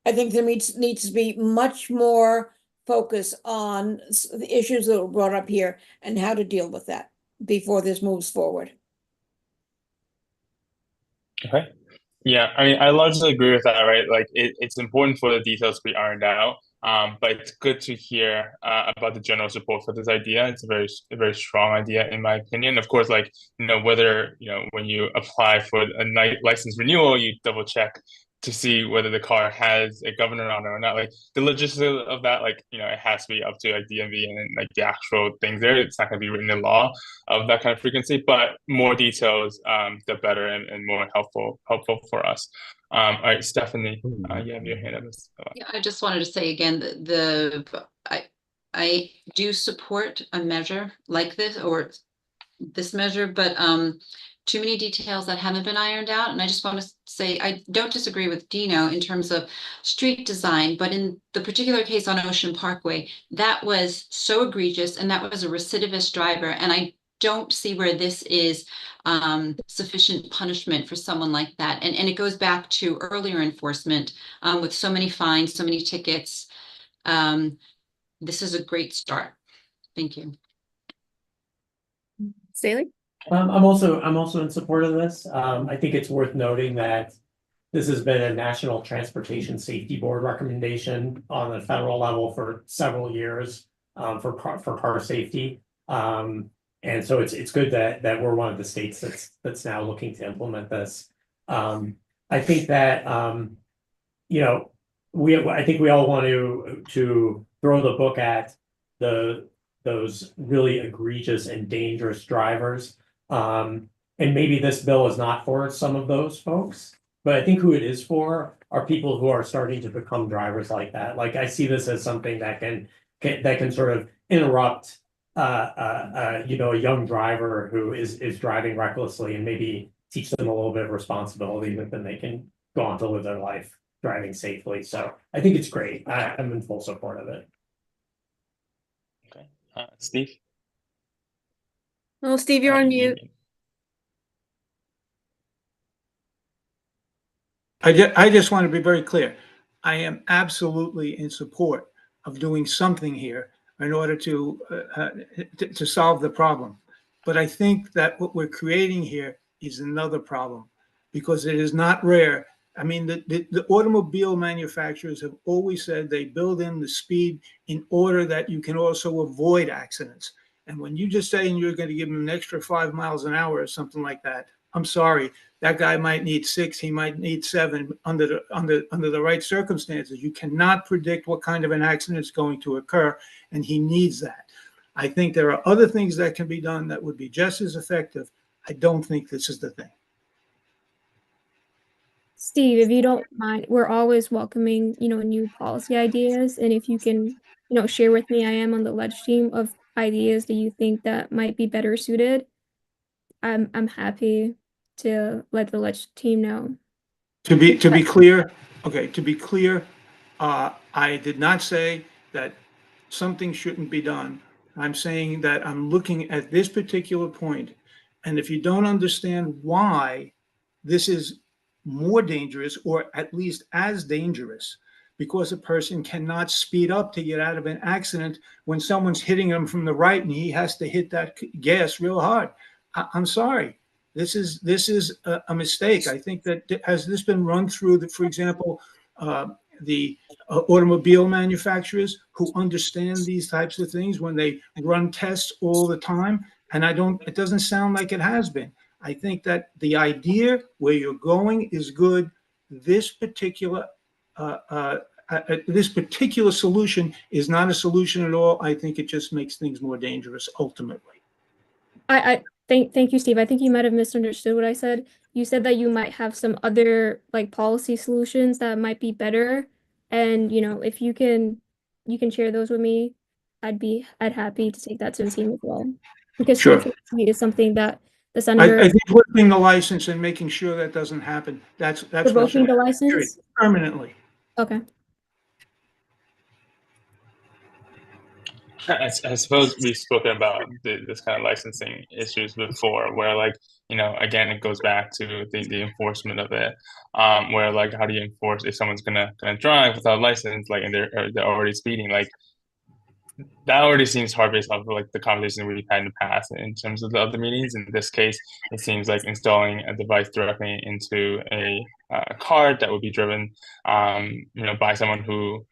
I think there needs to be much more focus on the issues that were brought up here and how to deal with that before this moves forward. Okay. Yeah, I mean, I largely agree with that, right? Like, it's important for the details to be ironed out. But it's good to hear about the general support for this idea. It's a very strong idea, in my opinion. Of course, like, whether, when you apply for a license renewal, you double check to see whether the car has a governor on it or not. Like, the logistics of that, like, it has to be up to like DMV and like the actual things there. It's not going to be written in law of that kind of frequency, but more details, the better and more helpful for us. All right, Stephanie, you have your hand up. Yeah, I just wanted to say again that I do support a measure like this or this measure, but too many details that haven't been ironed out. And I just want to say I don't disagree with Dino in terms of street design, but in the particular case on Ocean Parkway, that was so egregious and that was a recidivist driver. And I don't see where this is sufficient punishment for someone like that. And it goes back to earlier enforcement with so many fines, so many tickets. this is a great start. Thank you. Staley? I'm also in support of this. I think it's worth noting that this has been a National Transportation Safety Board recommendation on the federal level for several years, for car safety. And so it's good that we're one of the states that's now looking to implement this. I think that you know, I think we all want to throw the book at those really egregious and dangerous drivers. And maybe this bill is not for some of those folks, but I think who it is for are people who are starting to become drivers like that. Like, I see this as something that can sort of interrupt a young driver who is driving recklessly, and maybe teach them a little bit of responsibility, that then they can go on to live their life driving safely. So I think it's great. I'm in full support of it. Okay, Steve. Oh, Steve, you're on mute. I just want to be very clear. I am absolutely in support of doing something here in order to solve the problem. But I think that what we're creating here is another problem, because it is not rare. I mean, the automobile manufacturers have always said they build in the speed in order that you can also avoid accidents. And when you just say you're going to give them an extra 5 miles an hour or something like that, I'm sorry, that guy might need 6, he might need 7 under the right circumstances. You cannot predict what kind of an accident is going to occur, and he needs that. I think there are other things that can be done that would be just as effective. I don't think this is the thing. Steve, if you don't mind, we're always welcoming, new policy ideas. And if you can, share with me, I am on the ledge team of ideas that you think that might be better suited. I'm happy to let the ledge team know. To be clear, I did not say that something shouldn't be done. I'm saying that I'm looking at this particular point, and if you don't understand why this is more dangerous, or at least as dangerous, because a person cannot speed up to get out of an accident when someone's hitting him from the right and he has to hit that gas real hard. I'm sorry. This is a mistake. I think that has this been run through, for example, the automobile manufacturers who understand these types of things when they run tests all the time? And it doesn't sound like it has been. I think that the idea where you're going is good. This particular solution is not a solution at all. I think it just makes things more dangerous ultimately. Thank you, Steve. I think you might have misunderstood what I said. You said that you might have some other policy solutions that might be better. And if you can share those with me, I'd happy to take that to the team as well. Because Sure. street safety is something that the senator I think lifting the license and making sure that doesn't happen. That's revoking the license permanently. Okay. I suppose we've spoken about this kind of licensing issues before, where again, it goes back to the enforcement of it, where how do you enforce if someone's gonna drive without a license, and they're already speeding, that already seems hard based off of the conversation we've had in the past in terms of the other meetings. In this case, it seems like installing a device directly into a car that would be driven, by someone who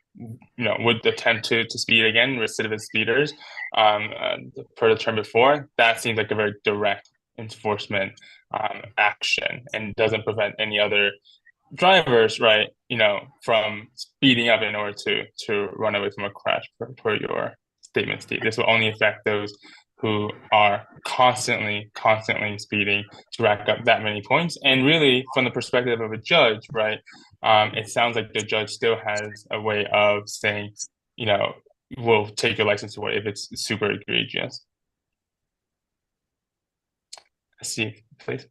would attempt to speed again, recidivist speeders, per the term before. That seems like a very direct enforcement action, and doesn't prevent any other drivers, right, from speeding up in order to run away from a crash, per your statement, Steve. This will only affect those who are constantly speeding to rack up that many points. And really, from the perspective of a judge, right, it sounds like the judge still has a way of saying, we'll take your license away if it's super egregious. Steve, please.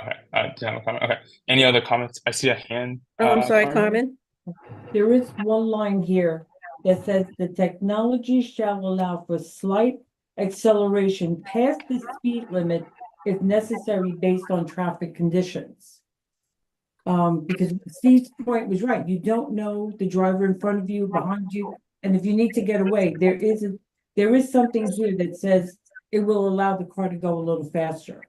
Okay, do you have a comment? Okay, any other comments? I see a hand. Oh, I'm sorry, Carmen. There is one line here that says the technology shall allow for slight acceleration past the speed limit if necessary based on traffic conditions. Because Steve's point was right, you don't know the driver in front of you, behind you, and if you need to get away, there is something here that says it will allow the car to go a little faster.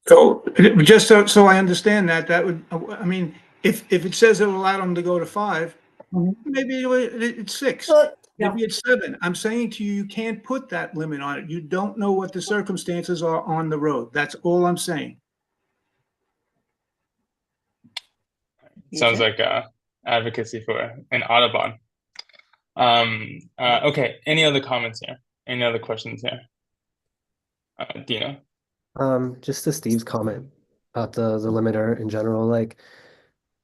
So, just so I understand that would, I mean, if it says it'll allow them to go to 5, maybe it's 6, maybe it's 7. I'm saying to you, you can't put that limit on it. You don't know what the circumstances are on the road. That's all I'm saying. Sounds like advocacy for an Autobahn. Okay, any other comments here? Any other questions here? Dina? Just to Steve's comment about the limiter in general, like,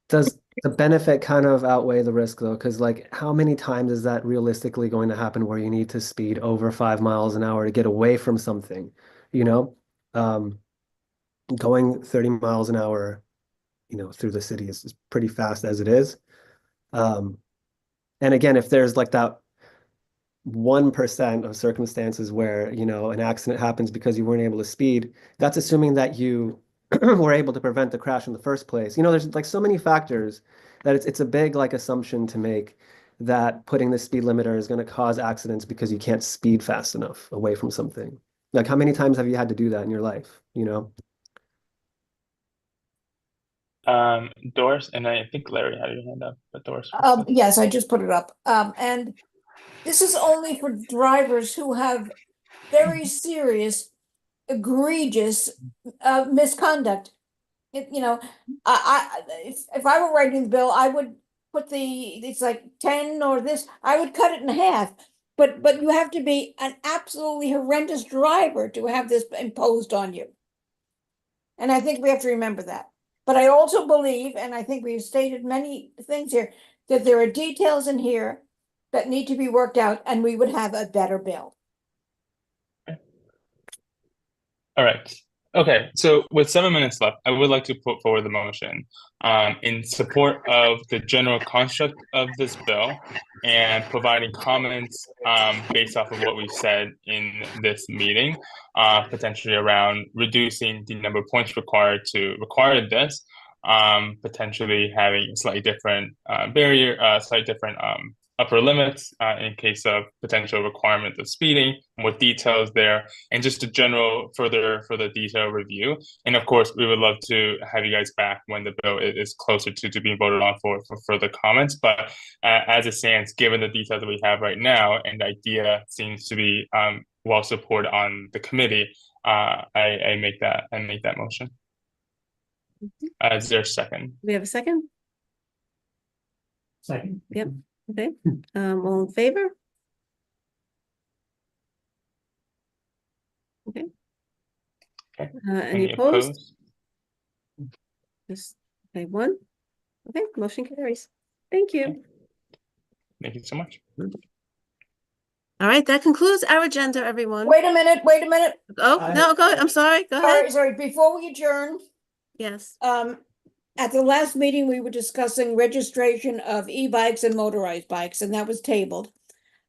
does the benefit kind of outweigh the risk though? Because like, how many times is that realistically going to happen where you need to speed over 5 miles an hour to get away from something? You know, going 30 miles an hour, through the city is pretty fast as it is. And again, if there's like that 1% of circumstances where, an accident happens because you weren't able to speed, that's assuming that you were able to prevent the crash in the first place. There's like so many factors that it's a big like assumption to make that putting the speed limiter is going to cause accidents because you can't speed fast enough away from something. Like, how many times have you had to do that in your life, Doris, and I think Larry had your hand up, but Doris. Yes, I just put it up. And this is only for drivers who have very serious, egregious misconduct. If I were writing the bill, I would put it's like 10 or this, I would cut it in half. But you have to be an absolutely horrendous driver to have this imposed on you. And I think we have to remember that. But I also believe, and I think we've stated many things here, that there are details in here that need to be worked out, and we would have a better bill. All right. Okay, so with 7 minutes left, I would like to put forward the motion in support of the general construct of this bill and providing comments based off of what we said in this meeting, potentially around reducing the number of points required to require this, potentially having slightly different slightly different upper limits in case of potential requirement of speeding, more details there, and just a general further detailed review. And of course, we would love to have you guys back when the bill is closer to being voted on for further comments. But as it stands, given the details that we have right now, and the idea seems to be well supported on the committee, I make that motion. Is there a second? We have a second? Second. Yep. Okay. All in favor? Okay. Okay. Any opposed? Just okay, 1. Okay, motion carries. Thank you. Okay. Thank you so much. All right, that concludes our agenda, everyone. Wait a minute. Oh, no, go ahead. I'm sorry. Go ahead. Sorry, before we adjourn, Yes. at the last meeting, we were discussing registration of e-bikes and motorized bikes, and that was tabled.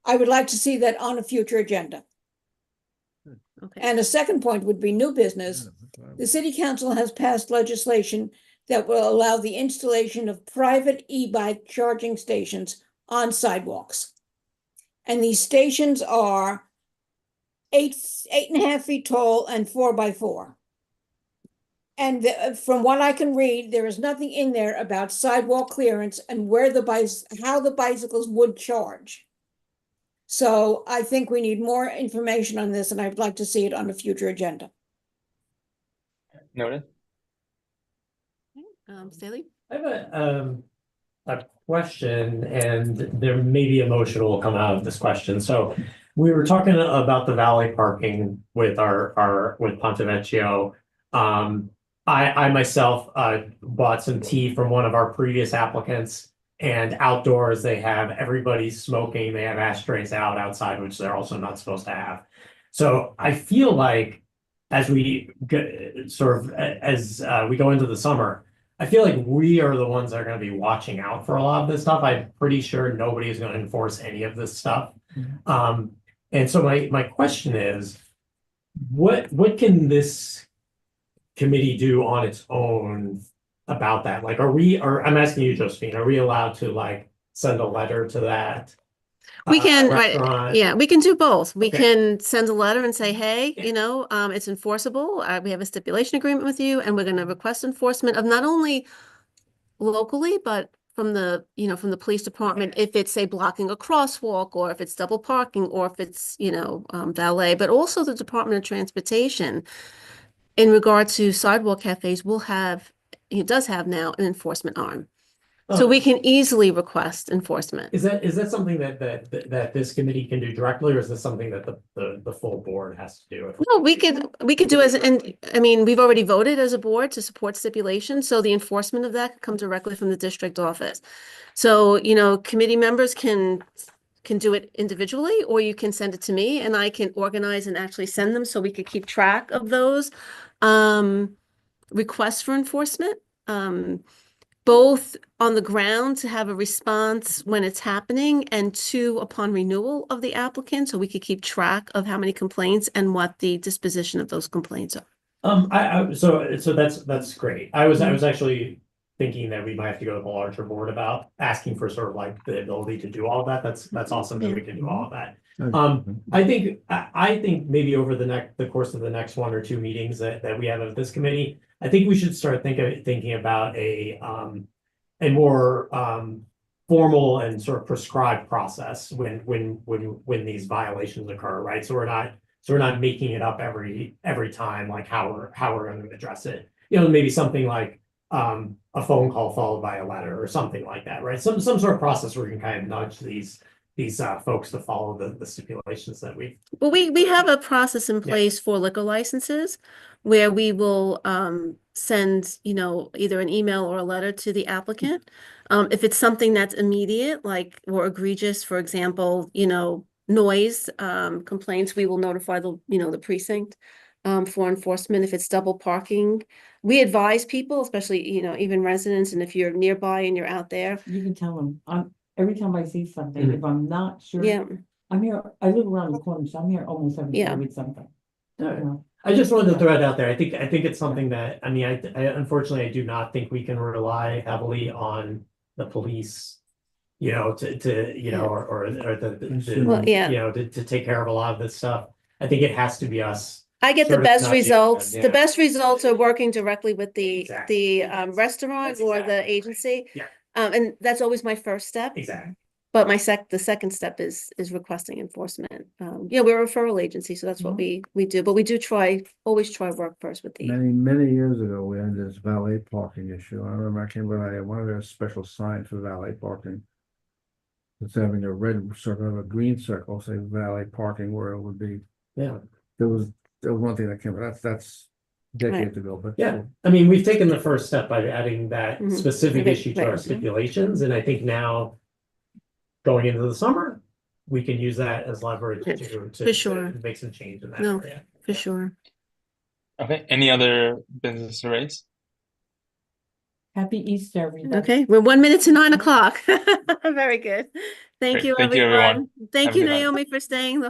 I would like to see that on a future agenda. Okay. And a second point would be new business. The city council has passed legislation that will allow the installation of private e-bike charging stations on sidewalks. And these stations are 8.5 feet tall and 4 by 4. And from what I can read, there is nothing in there about sidewalk clearance and how the bicycles would charge. So I think we need more information on this, and I'd like to see it on a future agenda. Noted. Staley? I have a question, and there may be emotion will come out of this question. So we were talking about the valet parking with with Ponte Vecchio. I myself bought some tea from one of our previous applicants, and outdoors they have everybody smoking. They have ashtrays outside, which they're also not supposed to have. So I feel like as we we go into the summer, I feel like we are the ones that are going to be watching out for a lot of this stuff. I'm pretty sure nobody is going to enforce any of this stuff. And so my question is, what can this committee do on its own about that? Like, I'm asking you, Josephine, are we allowed to like send a letter to that? We can, right, restaurant? yeah, we can do both. We Okay. can send a letter and say, hey, it's enforceable. We have a stipulation agreement with you, and we're going to request enforcement of not only locally, but from the, from the police department, if it's, say, blocking a crosswalk, or if it's double parking, or if it's, valet, but also the Department of Transportation in regard to sidewalk cafes it does have now an enforcement arm. So we can easily request enforcement. Is that something that this committee can do directly, or is this something that the full board has to do? No, we could do and I mean, we've already voted as a board to support stipulation, so the enforcement of that could come directly from the district office. So, committee members can do it individually, or you can send it to me and I can organize and actually send them so we could keep track of those requests for enforcement. Both on the ground to have a response when it's happening, and two, upon renewal of the applicant, so we could keep track of how many complaints and what the disposition of those complaints are. So that's great. I was actually thinking that we might have to go to the larger board about asking for sort of like the ability to do all of that. That's awesome that we can do all of that. I think maybe over the course of the next 1 or 2 meetings that we have of this committee, I think we should start thinking about a more formal and sort of prescribed process when these violations occur, right? So we're not making it up every time, like how we're going to address it. Maybe something like a phone call followed by a letter or something like that, right? Some sort of process where we can kind of nudge these folks to follow the stipulations that we. Well, we have a process in place for liquor licenses where we will send, either an email or a letter to the applicant. If it's something that's immediate, like or egregious, for example, noise complaints, we will notify the precinct for enforcement. If it's double parking, we advise people, especially, even residents, and if you're nearby and you're out there. You can tell them, every time I see something, if I'm not sure. Yeah. I'm here, I live around the corner, so I'm here almost every day with something. I just wanted to throw it out there. I think it's something that, I unfortunately, I do not think we can rely heavily on the police, to take care of a lot of this stuff. I think it has to be us. I get the sort of best nudging results. them, The best results are working directly with the Exactly. restaurant or the agency. Yeah. And that's always my first step. Exactly. But the second step is requesting enforcement. We're a referral agency, so that's what we do. But we do always try work first with the. Many years ago, we had this valet parking issue. I remember I came by, I wanted a special sign for valet parking. It's having a red circle, of a green circle, say valet parking, where it would be. Yeah. There was one thing that came, that's decades ago, but. Yeah, we've taken the first step by adding that specific Okay, issue to our right. stipulations, and I think now going into the summer, we can use that as leverage For sure. to make some change in that No, area. for sure. Okay, any other business to raise? Happy Easter, everybody. Okay, we're 1 minute to 9 o'clock. Very good. Thank Great. you, Thank you, everyone. Thank Have a you, good night. Naomi, for staying the